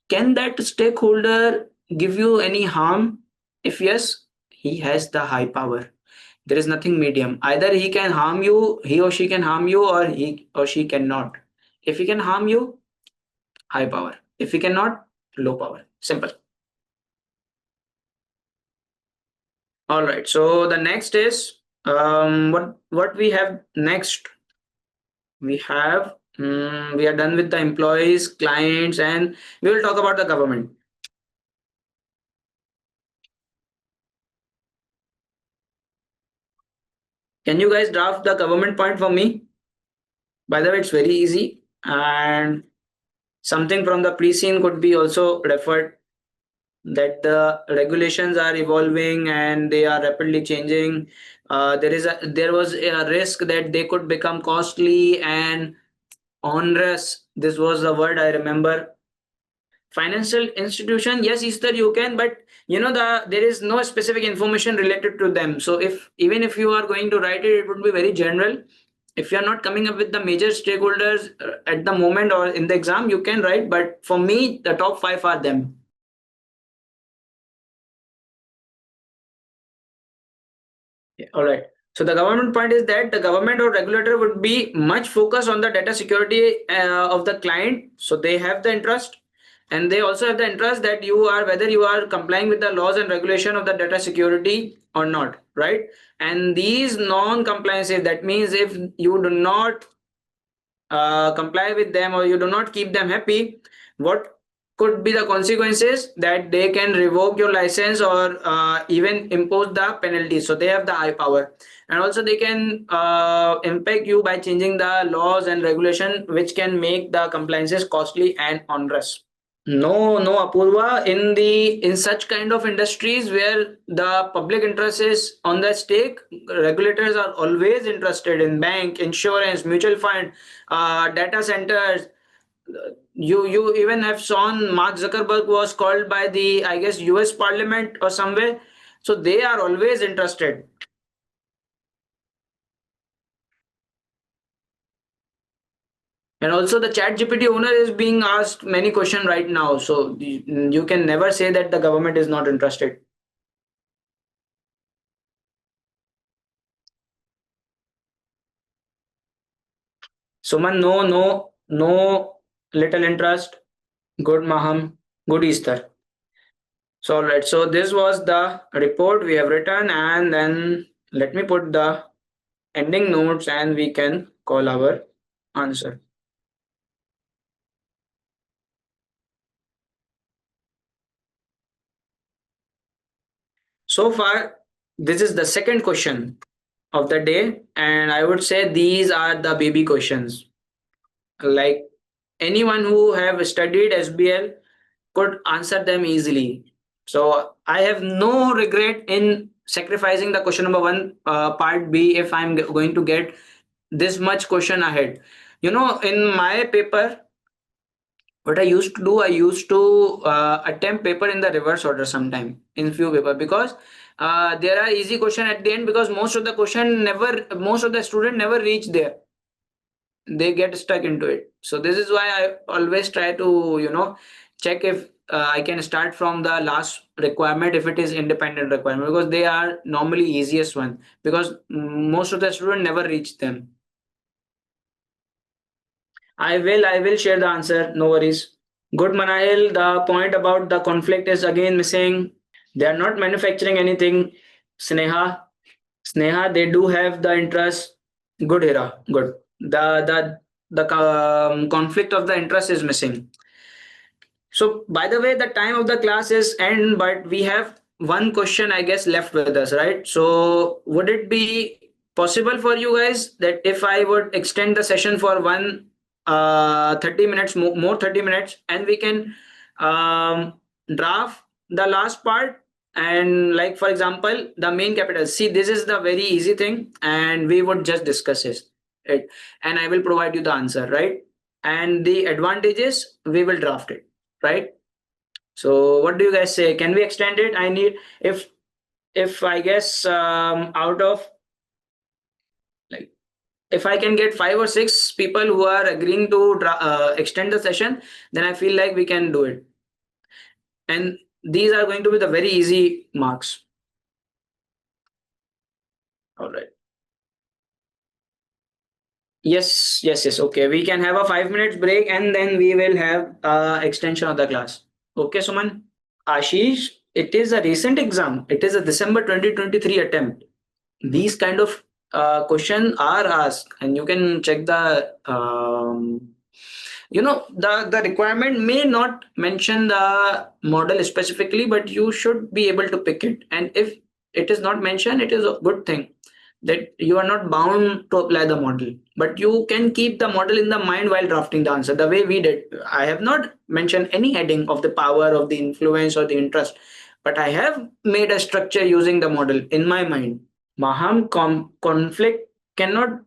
Speaker 1: can that stakeholder give you any harm? If yes, he has the high power. There is nothing medium. Either he can harm you, he or she can harm you, or he or she cannot. If he can harm you, high power. If he cannot, low power. Simple. All right, so the next is, what we have next. We are done with the employees, clients, and we will talk about the government. Can you guys draft the government point for me? By the way, it's very easy, and something from the pre-scene could be also referred, that the regulations are evolving and they are rapidly changing. There was a risk that they could become costly and onerous. This was the word I remember. Financial institution, yes, Easter, you can, but there is no specific information related to them. So if even if you are going to write it, it would be very general. If you are not coming up with the major stakeholders at the moment or in the exam, you can write, but for me the top five are them. Yeah, all right. So the government point is that the government or regulator would be much focused on the data security of the client. So they have the interest, and they also have the interest that you are, whether you are complying with the laws and regulation of the data security or not, right? And these non-compliances, that means if you do not comply with them or you do not keep them happy, what could be the consequences? That they can revoke your license or even impose the penalty. So they have the high power, and also they can impact you by changing the laws and regulation, which can make the compliances costly and onerous. No, Apurva. In such kind of industries where the public interest is on the stake, regulators are always interested in bank, insurance, mutual fund, data centers. You even have seen Mark Zuckerberg was called by the, I guess, US Parliament or somewhere. So they are always interested. And also the chat GPT owner is being asked many questions right now. So you can never say that the government is not interested. Suman, no little interest. Good Maham, good Easter. So all right. So this was the report we have written, and then let me put the ending notes, and we can call our answer. So far, this is the second question of the day, and I would say these are the baby questions. Like anyone who have studied SBL could answer them easily. So I have no regret in sacrificing the question number one, part B, if I'm going to get this much question ahead. In my paper, what I used to do, I used to attempt paper in the reverse order sometime in few paper, because there are easy question at the end, because most of the student never reach there, they get stuck into it. So this is why I always try to check if I can start from the last requirement if it is independent requirement, because they are normally easiest one, because most of the student never reach them. I will share the answer, no worries. Good Manahil, the point about the conflict is again missing. They are not manufacturing anything. Sneha, they do have the interest. Good, Hira, good. The conflict of the interest is missing. So, by the way, the time of the class is end, but we have one question, I guess, left with us, right? So, would it be possible for you guys that if I would extend the session for 30 minutes, more 30 minutes, and we can um, draft the last part, and like for example, the main capital. See, this is the very easy thing, and we would just discuss it, and I will provide you the answer, right? And the advantages, we will draft it, right? So what do you guys say? Can we extend it? I need, if I guess, out of, like, if I can get five or six people who are agreeing to extend the session, then I feel like we can do it. And these are going to be the very easy marks. All right. Yes. Okay. We can have a 5 minutes break, and then we will have extension of the class. Okay, Suman? Ashish, it is a recent exam. It is a December 2023 attempt. These kind of question are asked, and you can check the the requirement may not mention the model specifically, but you should be able to pick it. And if it is not mentioned, it is a good thing that you are not bound to apply the model, but you can keep the model in the mind while drafting the answer, the way we did. I have not mentioned any heading of the power of the influence or the interest, but I have made a structure using the model in my mind. Maham, conflict cannot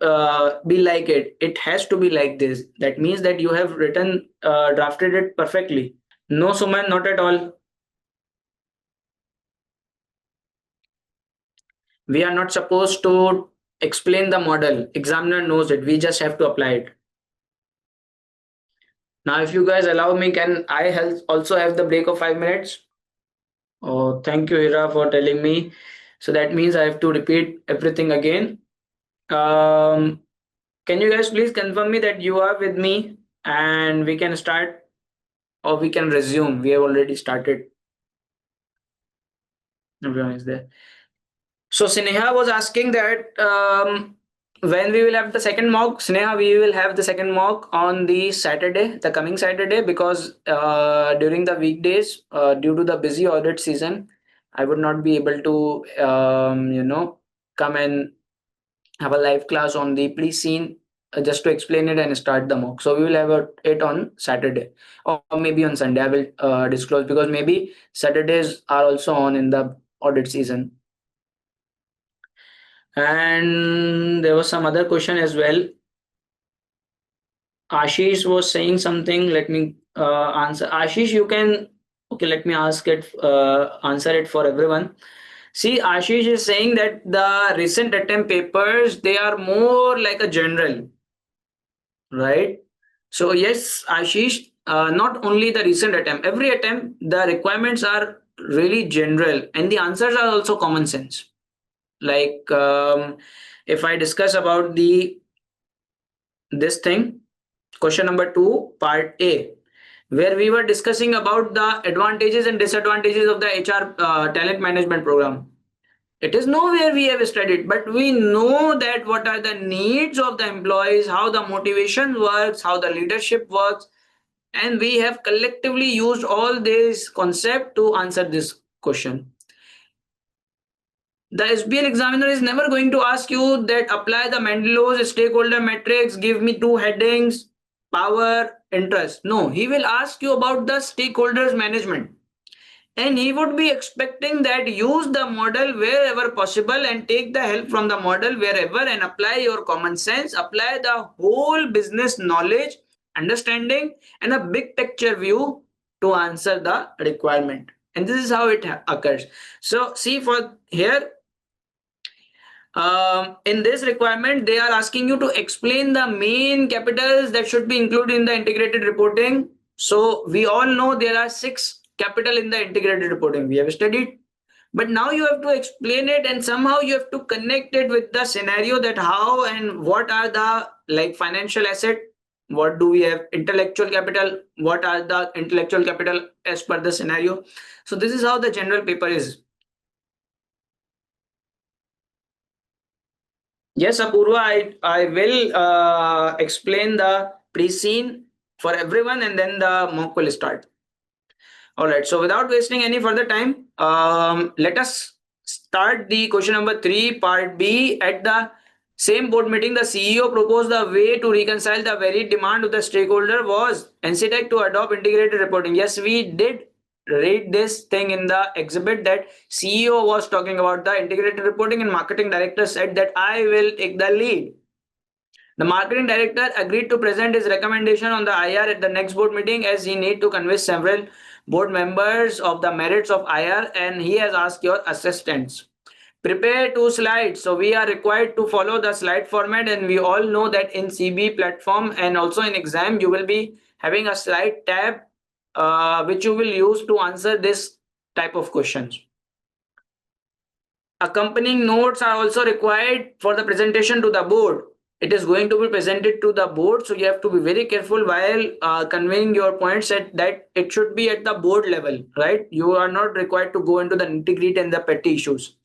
Speaker 1: be like it. It has to be like this. That means that you have drafted it perfectly. No, Suman, not at all. We are not supposed to explain the model. Examiner knows it. We just have to apply it. Now, if you guys allow me, can I also have the break of 5 minutes? Oh, thank you, Hira, for telling me. So that means I have to repeat everything again. Um, can you guys please confirm me that you are with me and we can start, or we can resume? We have already started. Everyone is there. So Sneha was asking that when we will have the second mock. Sneha, we will have the second mock on the Saturday, the coming Saturday, because during the weekdays, due to the busy audit season, I would not be able to come and have a live class on the pre-scene just to explain it and start the mock. So we will have it on Saturday or maybe on Sunday. I will disclose, because maybe Saturdays are also on in the audit season. And there was some other question as well. Ashish was saying something. Let me answer. Ashish, you can. Okay, let me ask it. Answer it for everyone. See, Ashish is saying that the recent attempt papers, they are more like a general, right? So yes, Ashish, not only the recent attempt, every attempt, the requirements are really general and the answers are also common sense. Like if I discuss about the this thing, question number 2, part A, where we were discussing about the advantages and disadvantages of the HR talent management program. It is nowhere we have studied, but we know that what are the needs of the employees, how the motivation works, how the leadership works, and we have collectively used all this concept to answer this question. The SBL examiner is never going to ask you that apply the Mendelow's stakeholder matrix, give me 2 headings, power, interest. No, he will ask you about the stakeholders management. And he would be expecting that use the model wherever possible and take the help from the model wherever and apply your common sense, apply the whole business knowledge, understanding, and a big picture view to answer the requirement. And this is how it occurs. So see, for here, in this requirement, they are asking you to explain the main capitals that should be included in the integrated reporting. So we all know there are 6 capital in the integrated reporting. We have studied, but now you have to explain it and somehow you have to connect it with the scenario, that how and what are the like financial asset, what do we have, intellectual capital, what are the intellectual capital as per the scenario. So this is how the general paper is. Yes, Apurva, I will explain the pre-scene for everyone and then the mock will start. All right. So without wasting any further time, let us start the question number 3, part B. At the same board meeting, the CEO proposed the way to reconcile the very demand of the stakeholder was NCTech to adopt integrated reporting. Yes, we did read this thing in the exhibit that CEO was talking about the integrated reporting and marketing director said that I will take the lead. The marketing director agreed to present his recommendation on the IR at the next board meeting, as he need to convince several board members of the merits of IR, and he has asked your assistants. Prepare 2 slides. So we are required to follow the slide format, and we all know that in CB platform and also in exam you will be having a slide tab which you will use to answer this type of questions. Accompanying notes are also required for the presentation to the board. It is going to be presented to the board, so you have to be very careful while conveying your points that it should be at the board level, right? You are not required to go into the nitty-gritty and the petty issues.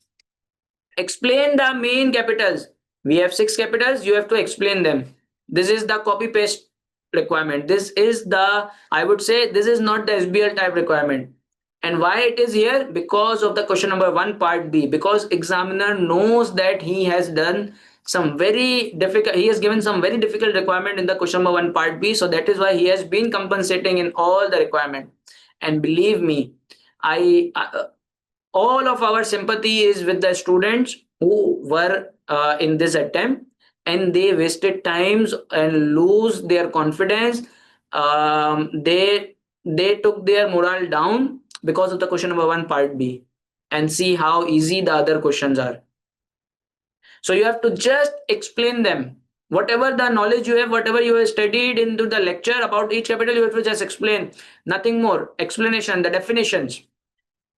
Speaker 1: Explain the main capitals. We have 6 capitals, you have to explain them. This is the copy paste requirement. This is the, I would say, this is not the SBL type requirement. And why it is here? Because of the question number 1, part B. Because examiner knows that he has done some very difficult, he has given some very difficult requirement in the question number 1, part B. So that is why he has been compensating in all the requirement. And believe me, all of our sympathy is with the students who were in this attempt and they wasted times and lose their confidence. They took their morale down because of the question number 1, part B, and see how easy the other questions are. So you have to just explain them. Whatever the knowledge you have, whatever you have studied into the lecture about each capital, you have to just explain. Nothing more. Explanation, the definitions,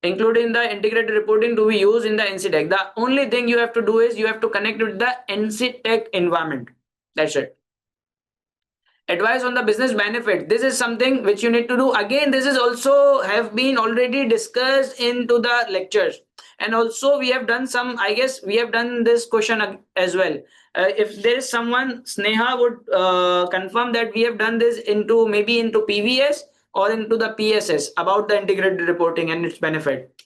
Speaker 1: including the integrated reporting to be used in the NCTech. The only thing you have to do is you have to connect with the NCTech environment. That's it. Advice on the business benefit. This is something which you need to do. Again, this is also have been already discussed into the lectures. And also we have done some, I guess we have done this question as well. If there is someone, Sneha would confirm that we have done this into maybe into PVS or into the PSS about the integrated reporting and its benefit.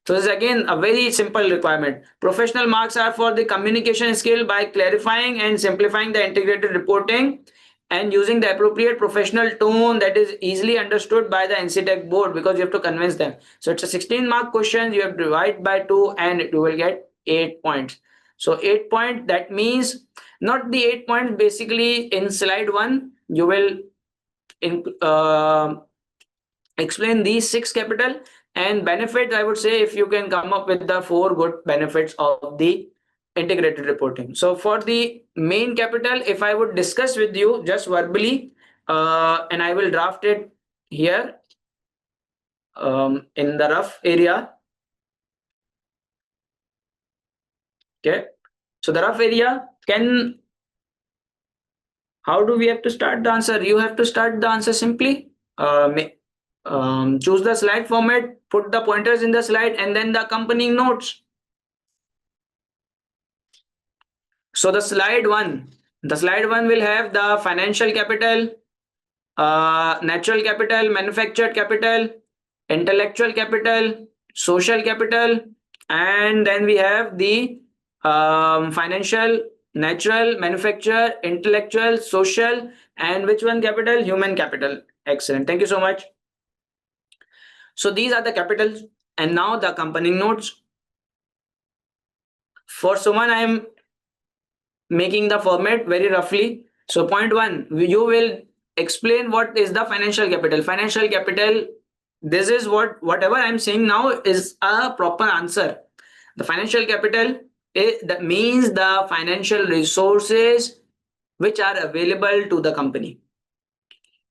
Speaker 1: So this is again a very simple requirement. Professional marks are for the communication skill by clarifying and simplifying the integrated reporting and using the appropriate professional tone that is easily understood by the NCTech board, because you have to convince them. So it's a 16-mark question. You have to divide by 2 and you will get 8 points. So 8 points, that means not the 8 points basically in slide 1. You will in, explain these 6 capital and benefit. I would say if you can come up with the 4 good benefits of the integrated reporting. So for the main capital, if I would discuss with you just verbally, and I will draft it here in the rough area. Okay, so the rough area, can how do we have to start the answer? You have to start the answer simply. Choose the slide format, put the pointers in the slide, and then the accompanying notes. So the slide one will have the financial capital, natural capital, manufactured capital, intellectual capital, social capital, and then we have the financial, natural, manufactured, intellectual, social, and which one capital? Human capital. Excellent. Thank you so much. So these are the capitals, and now the accompanying notes. For Suman, I am making the format very roughly. So point 1, you will explain what is the financial capital. Financial capital, this is whatever I'm saying now is a proper answer. The financial capital, that means the financial resources which are available to the company.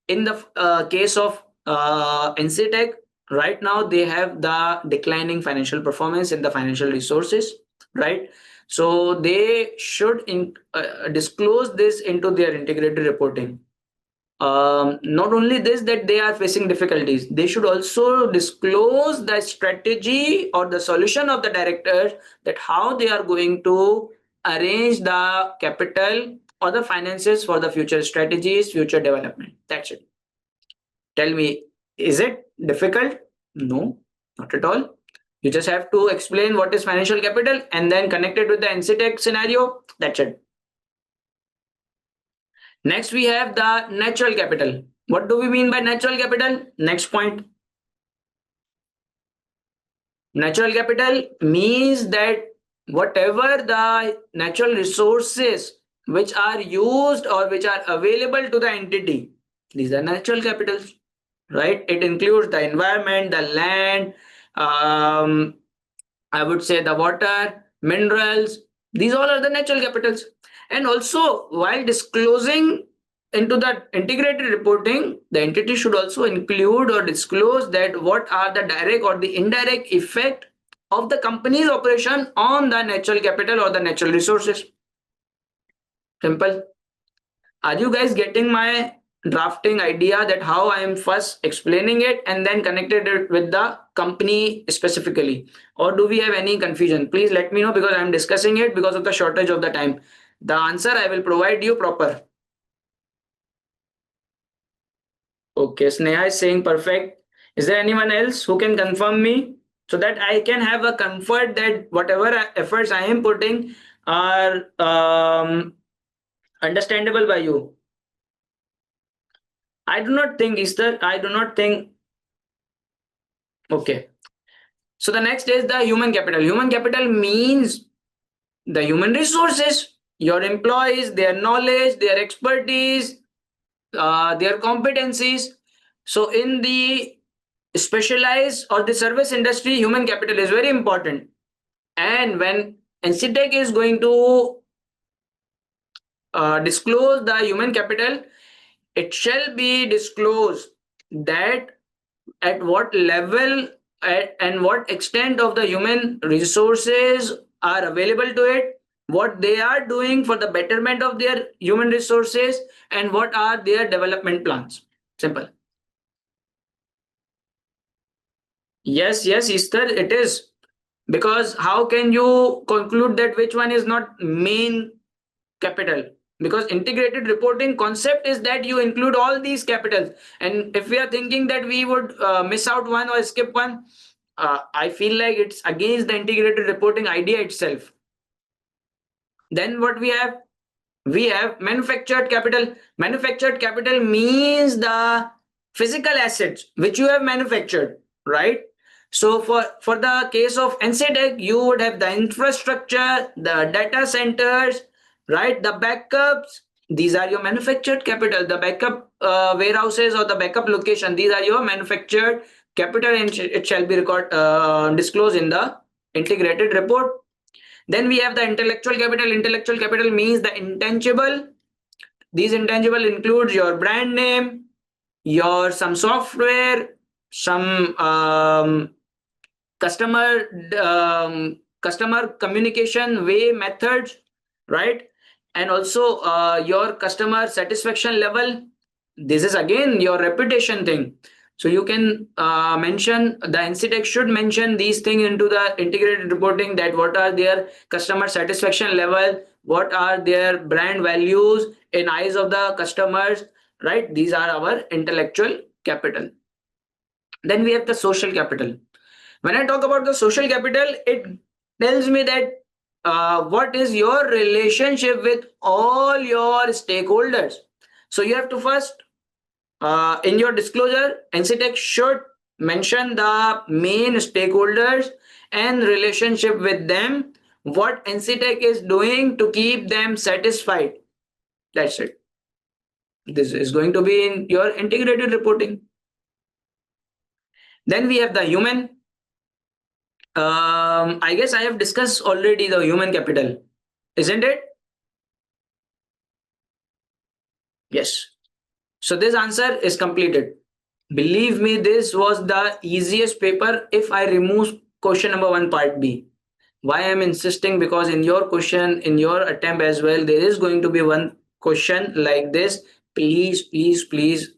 Speaker 1: In the case of NCTech, right now they have the declining financial performance in the financial resources, right? So they should disclose this into their integrated reporting. Not only this, that they are facing difficulties, they should also disclose the strategy or the solution of the directors, that how they are going to arrange the capital or the finances for the future strategies, future development. That's it. Tell me, is it difficult? No, not at all. You just have to explain what is financial capital and then connect it with the NCTech scenario. That's it. Next, we have the natural capital. What do we mean by natural capital? Next point. Natural capital means that whatever the natural resources which are used or which are available to the entity, these are natural capitals, right? It includes the environment, the land, I would say the water, minerals. These all are the natural capitals. And also, while disclosing into the integrated reporting, the entity should also include or disclose that what are the direct or the indirect effect of the company's operation on the natural capital or the natural resources. Simple. Are you guys getting my drafting idea, that how I am first explaining it and then connected it with the company specifically? Or do we have any confusion? Please let me know, because I am discussing it because of the shortage of the time. The answer I will provide you proper. Okay, Sneha is saying perfect. Is there anyone else who can confirm me, so that I can have a comfort that whatever efforts I am putting are understandable by you? I do not think, Easter. I do not think. Okay. So the next is the human capital. Human capital means the human resources, your employees, their knowledge, their expertise, their competencies. So in the specialized or the service industry, human capital is very important. And when NCTech is going to disclose the human capital, it shall be disclosed that at what level and what extent of the human resources are available to it, what they are doing for the betterment of their human resources, and what are their development plans. Simple. Yes, Easter, it is. Because how can you conclude that which one is not main capital? Because integrated reporting concept is that you include all these capitals, and if we are thinking that we would miss out one or skip one, I feel like it's against the integrated reporting idea itself. Then what we have? We have manufactured capital. Manufactured capital means the physical assets which you have manufactured, right? So for the case of NCTech, you would have the infrastructure, the data centers, right? The backups. These are your manufactured capital. The backup warehouses or the backup location. These are your manufactured capital, and it shall be disclosed in the integrated report. Then we have the intellectual capital. Intellectual capital means the intangible. These intangible includes your brand name, your some software, some customer customer communication way methods, right? And also your customer satisfaction level. This is again your reputation thing. So you can mention, the NCTech should mention these things into the integrated reporting, that what are their customer satisfaction level, what are their brand values in eyes of the customers, right? These are our intellectual capital. Then we have the social capital. When I talk about the social capital, it tells me that what is your relationship with all your stakeholders. So you have to first, in your disclosure, NCTech should mention the main stakeholders and relationship with them, what NCTech is doing to keep them satisfied. That's it. This is going to be in your integrated reporting. Then we have the human. I guess I have discussed already the human capital, isn't it? Yes. So this answer is completed. Believe me, this was the easiest paper if I remove question number 1 part B. Why I am insisting? Because in your question, in your attempt as well, there is going to be one question like this. Please, please, please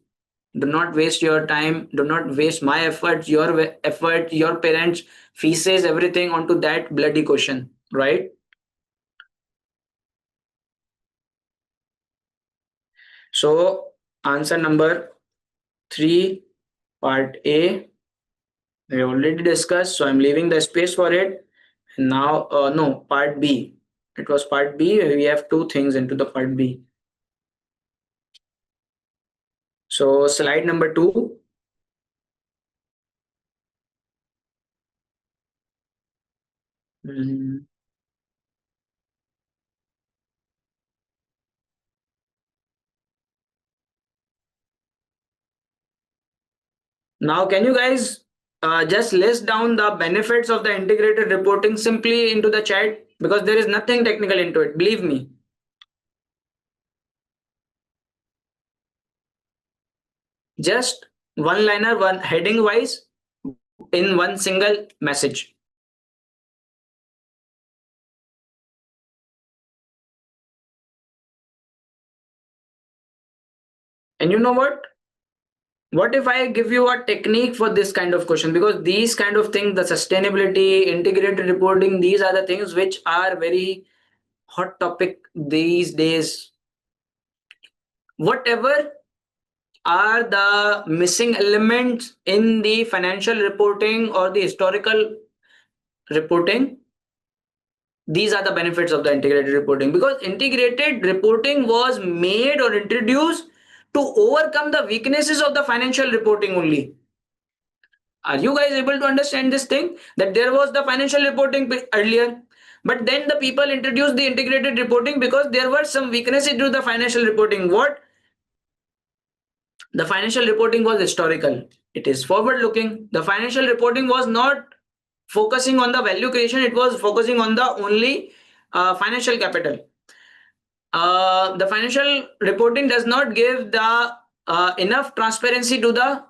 Speaker 1: do not waste your time. Do not waste my effort, your effort, your parents' fees, everything onto that bloody question, right? So answer number 3, part A, we already discussed. So I'm leaving the space for it. And now, no, part B. It was part B. We have two things into the part B. So slide number 2. Mhm. Now, can you guys just list down the benefits of the integrated reporting simply into the chat? Because there is nothing technical into it. Believe me. Just one liner, one heading wise in one single message. And you know what? What if I give you a technique for this kind of question? Because these kind of things, the sustainability, integrated reporting, these are the things which are very hot topic these days. Whatever are the missing elements in the financial reporting or the historical reporting, these are the benefits of the integrated reporting, because integrated reporting was made or introduced to overcome the weaknesses of the financial reporting only. Are you guys able to understand this thing, that there was the financial reporting earlier, but then the people introduced the integrated reporting because there were some weaknesses to the financial reporting. What? The financial reporting was historical. It is forward looking. The financial reporting was not focusing on the value creation. It was focusing on the only financial capital. The financial reporting does not give the enough transparency to the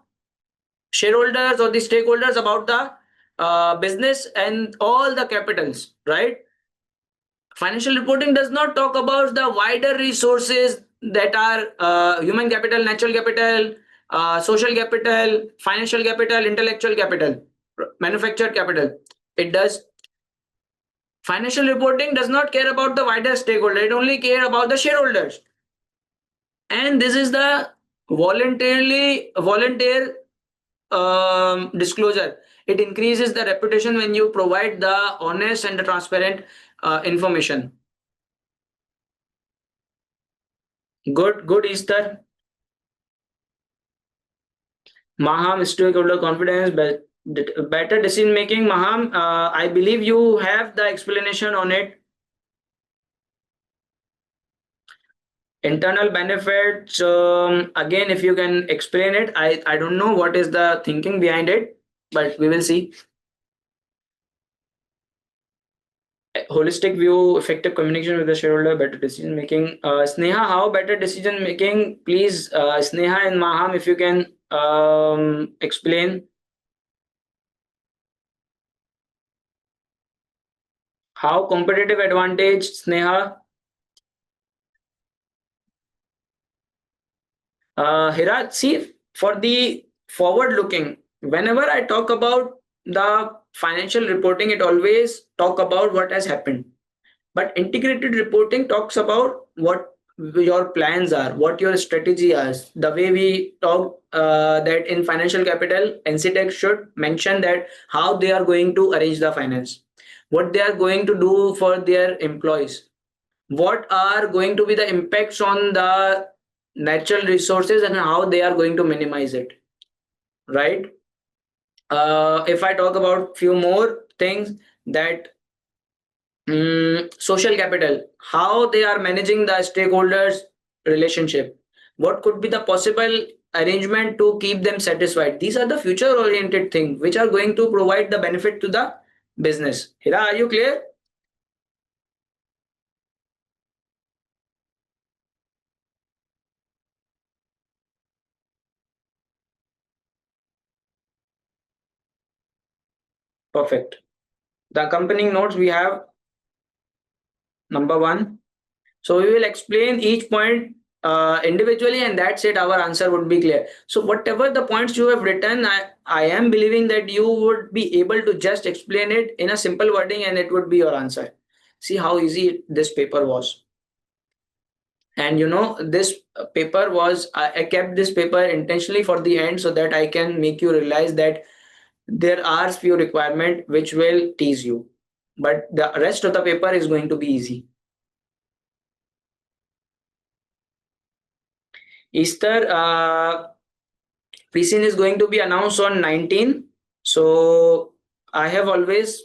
Speaker 1: shareholders or the stakeholders about the business and all the capitals, right? Financial reporting does not talk about the wider resources that are human capital, natural capital, social capital, financial capital, intellectual capital, manufactured capital. It does. Financial reporting does not care about the wider stakeholder. It only care about the shareholders. And this is the volunteer disclosure. It increases the reputation when you provide the honest and the transparent information. Good, good, Easter. Maham, stakeholder confidence, better decision making. Maham, I believe you have the explanation on it. Internal benefits. Again, if you can explain it, I don't know what is the thinking behind it, but we will see. Holistic view, effective communication with the shareholder, better decision making. Sneha, how better decision making? Please, Sneha and Maham, if you can explain how competitive advantage, Sneha. Hira, see, for the forward looking, whenever I talk about the financial reporting, it always talk about what has happened. But integrated reporting talks about what your plans are, what your strategy is. The way we talk that in financial capital, NCTech should mention that how they are going to arrange the finance, what they are going to do for their employees, what are going to be the impacts on the natural resources and how they are going to minimize it, right? If I talk about few more things, that social capital, how they are managing the stakeholders relationship, what could be the possible arrangement to keep them satisfied. These are the future oriented things which are going to provide the benefit to the business. Hira, are you clear? Perfect. The accompanying notes we have: number one, so we will explain each point individually, and that's it. Our answer would be clear. So whatever the points you have written, I am believing that you would be able to just explain it in a simple wording, and it would be your answer. See how easy this paper was. And you know, this paper was, I kept this paper intentionally for the end so that I can make you realize that there are few requirements which will tease you, but the rest of the paper is going to be easy. Easter, pre-scene is going to be announced on 19. So I have always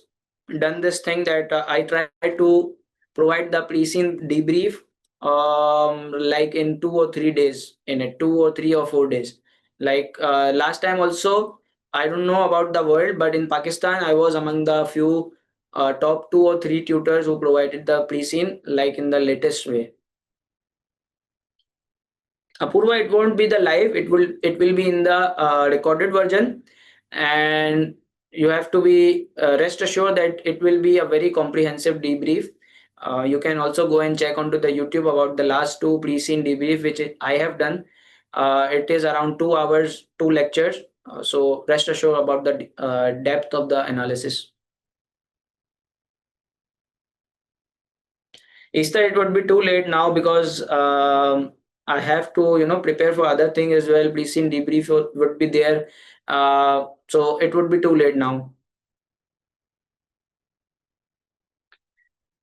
Speaker 1: done this thing that I try to provide the pre-scene debrief like in 2 or 3 days, in it 2 or 3 or 4 days. Like last time also, I don't know about the world, but in Pakistan I was among the few top 2 or 3 tutors who provided the pre-scene like in the latest way. Apurva, it won't be the live. It will be in the recorded version, and you have to be rest assured that it will be a very comprehensive debrief. You can also go and check onto the YouTube about the last two pre-scene debrief which I have done. It is around 2 hours, 2 lectures. So rest assured about the depth of the analysis. Easter, it would be too late now because I have to, prepare for other thing as well. Pre-scene debrief would be there, so it would be too late now.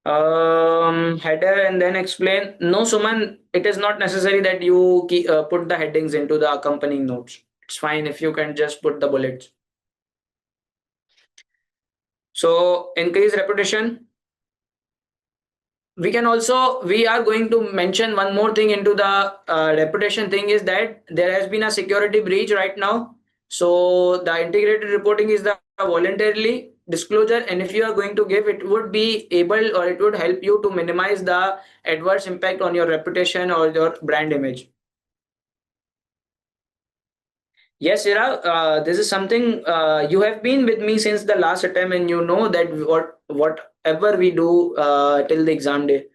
Speaker 1: Header and then explain. No, Suman, it is not necessary that you put the headings into the accompanying notes. It's fine if you can just put the bullets. So increase reputation. We are going to mention one more thing into the reputation thing, is that there has been a security breach right now. So the integrated reporting is the voluntarily disclosure, and if you are going to give, it would be able, or it would help you to minimize the adverse impact on your reputation or your brand image. Yes, Ira, this is something you have been with me since the last attempt, and you know that whatever we do till the exam day.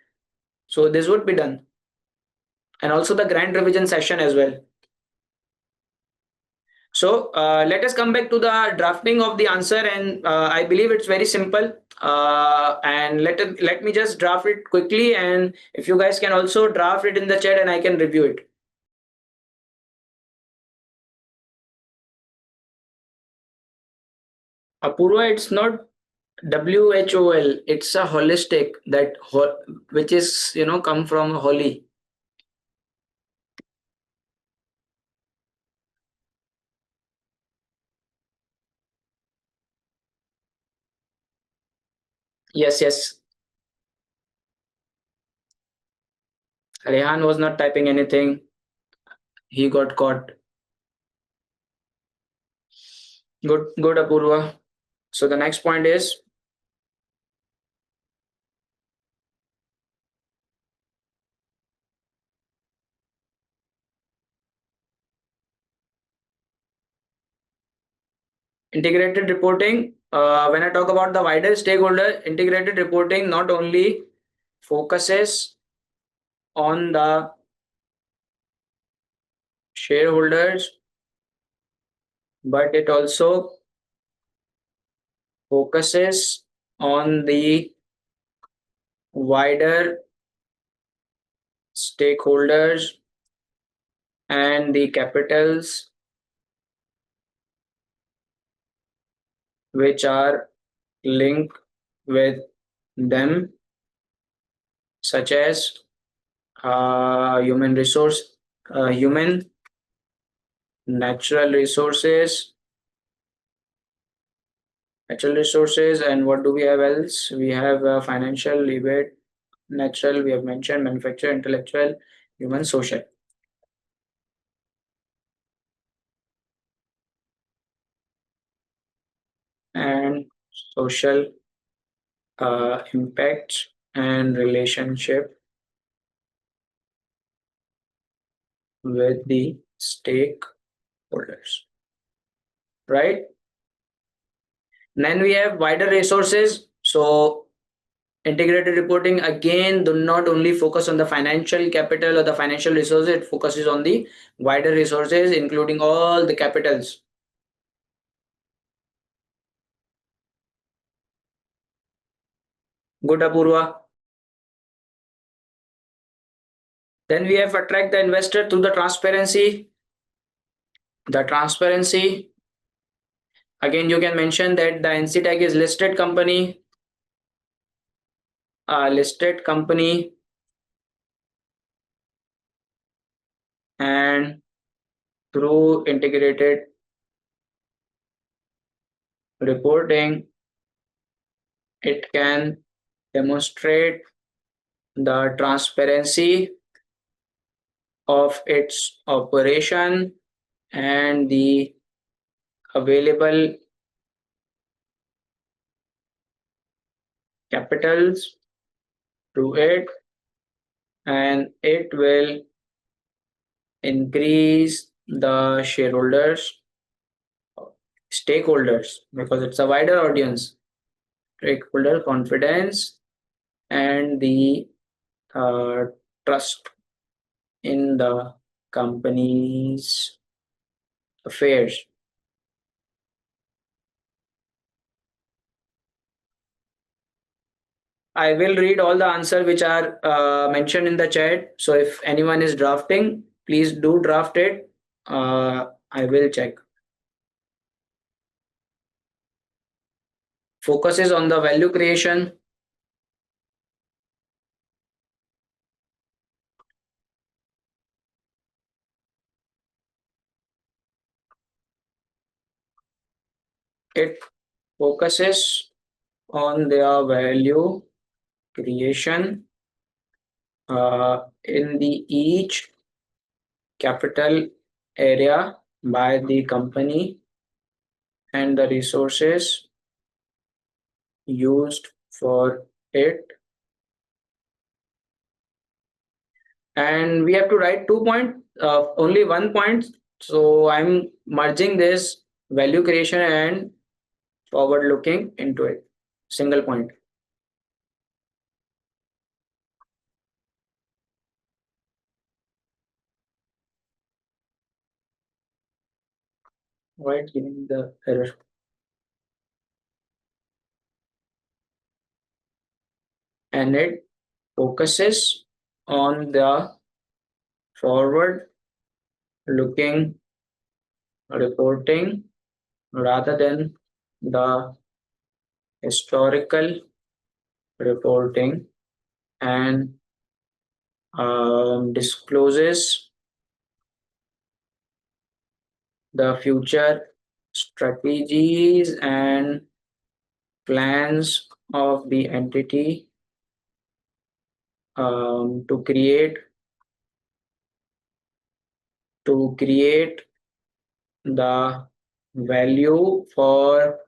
Speaker 1: So this would be done, and also the grand revision session as well. So let us come back to the drafting of the answer, and I believe it's very simple. And let me just draft it quickly, and if you guys can also draft it in the chat, and I can review it. Apurva, it's not WHOL. It's a holistic which is come from holy. Yes, yes. Rehan was not typing anything. He got caught. Good, good, Apurva. So the next point is integrated reporting. When I talk about the wider stakeholder, integrated reporting not only focuses on the shareholders, but it also focuses on the wider stakeholders and the capitals which are linked with them, such as human resource, human natural resources, and what do we have else? We have financial, labor, natural. We have mentioned manufacture, intellectual, human, social, and social impacts and relationship with the stakeholders, right? Then we have wider resources. So integrated reporting again do not only focus on the financial capital or the financial resources, it focuses on the wider resources, including all the capitals. Good, Apurva. Then we have attract the investor through the transparency. The transparency, again, you can mention that the NCTech is listed company, and through integrated reporting, it can demonstrate the transparency of its operation and the available capitals to it, and it will increase the stakeholders, because it's a wider audience, stakeholder confidence and the uh, trust in the company's affairs. I will read all the answers which are mentioned in the chat. So if anyone is drafting, please do draft it. I will check. Focuses on the value creation. It focuses on their value creation in the each capital area by the company and the resources used for it. And we have to write 2 point, only 1 point. So I'm merging this value creation and forward looking into it. Single point. Right, giving the error. And it focuses on the forward looking reporting rather than the historical reporting and discloses the future strategies and plans of the entity to create the value for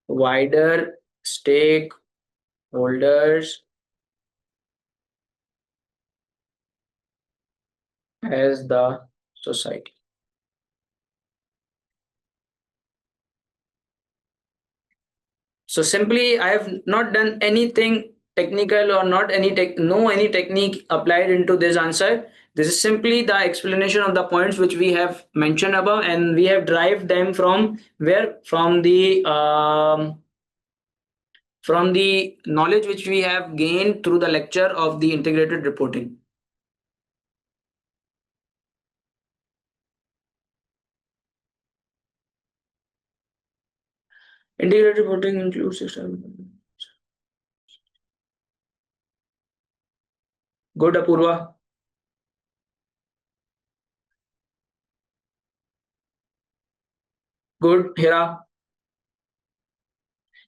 Speaker 1: wider stakeholders as the society. So simply, I have not done anything technical or not any technique applied into this answer. This is simply the explanation of the points which we have mentioned above, and we have derived them from where? From the knowledge which we have gained through the lecture of the integrated reporting. Integrated reporting includes system. Good, Apurva. Good, Hira.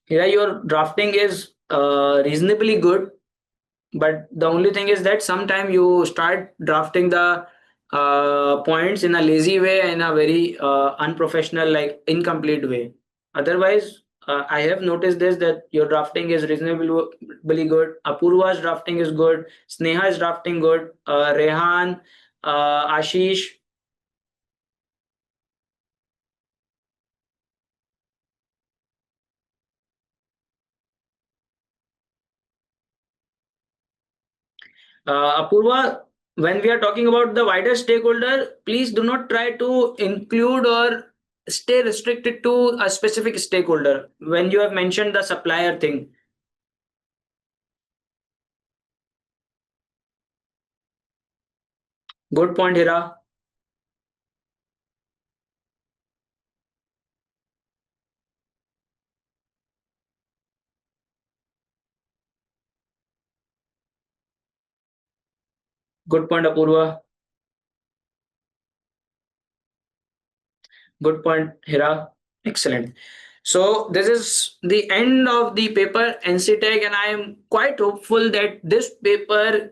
Speaker 1: Hira, your drafting is reasonably good, but the only thing is that sometimes you start drafting the points in a lazy way, in a very unprofessional, like incomplete way. Otherwise, I have noticed this, that your drafting is reasonably good. Apurva's drafting is good. Sneha's drafting good. Rehan, Ashish. Apurva, when we are talking about the wider stakeholder, please do not try to include or stay restricted to a specific stakeholder when you have mentioned the supplier thing. Good point, Hira. Good point, Apurva. Good point, Hira. Excellent. So this is the end of the paper NCTech, and I am quite hopeful that this paper,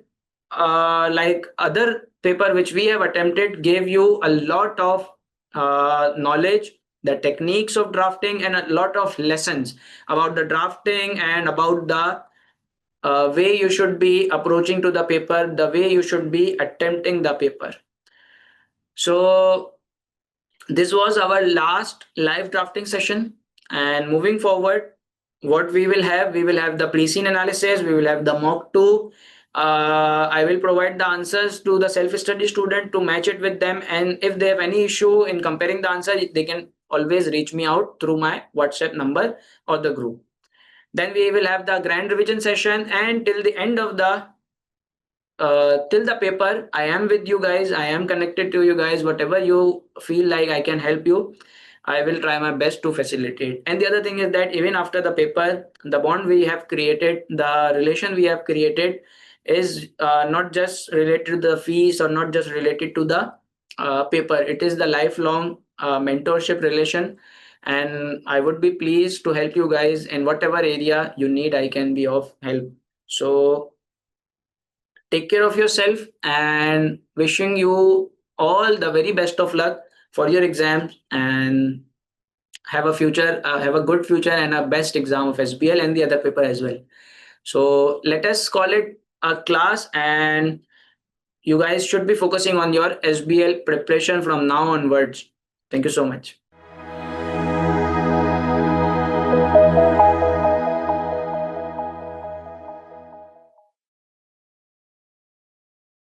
Speaker 1: like other paper which we have attempted, gave you a lot of knowledge, the techniques of drafting, and a lot of lessons about the drafting and about the way you should be approaching to the paper, the way you should be attempting the paper. So this was our last live drafting session, and moving forward, what we will have the pre-scene analysis, we will have the mock 2. I will provide the answers to the self-study student to match it with them, and if they have any issue in comparing the answer, they can always reach me out through my WhatsApp number or the group. Then we will have the grand revision session, and till the end of the till the paper, I am with you guys, I am connected to you guys. Whatever you feel like I can help you, I will try my best to facilitate. And the other thing is that even after the paper, the bond we have created, the relation we have created is not just related to the fees or not just related to the paper. It is the lifelong mentorship relation, and I would be pleased to help you guys in whatever area you need. I can be of help. So take care of yourself, and wishing you all the very best of luck for your exams, and have a good future and a best exam of SBL and the other paper as well. So let us call it a class, and you guys should be focusing on your SBL preparation from now onwards. Thank you so much.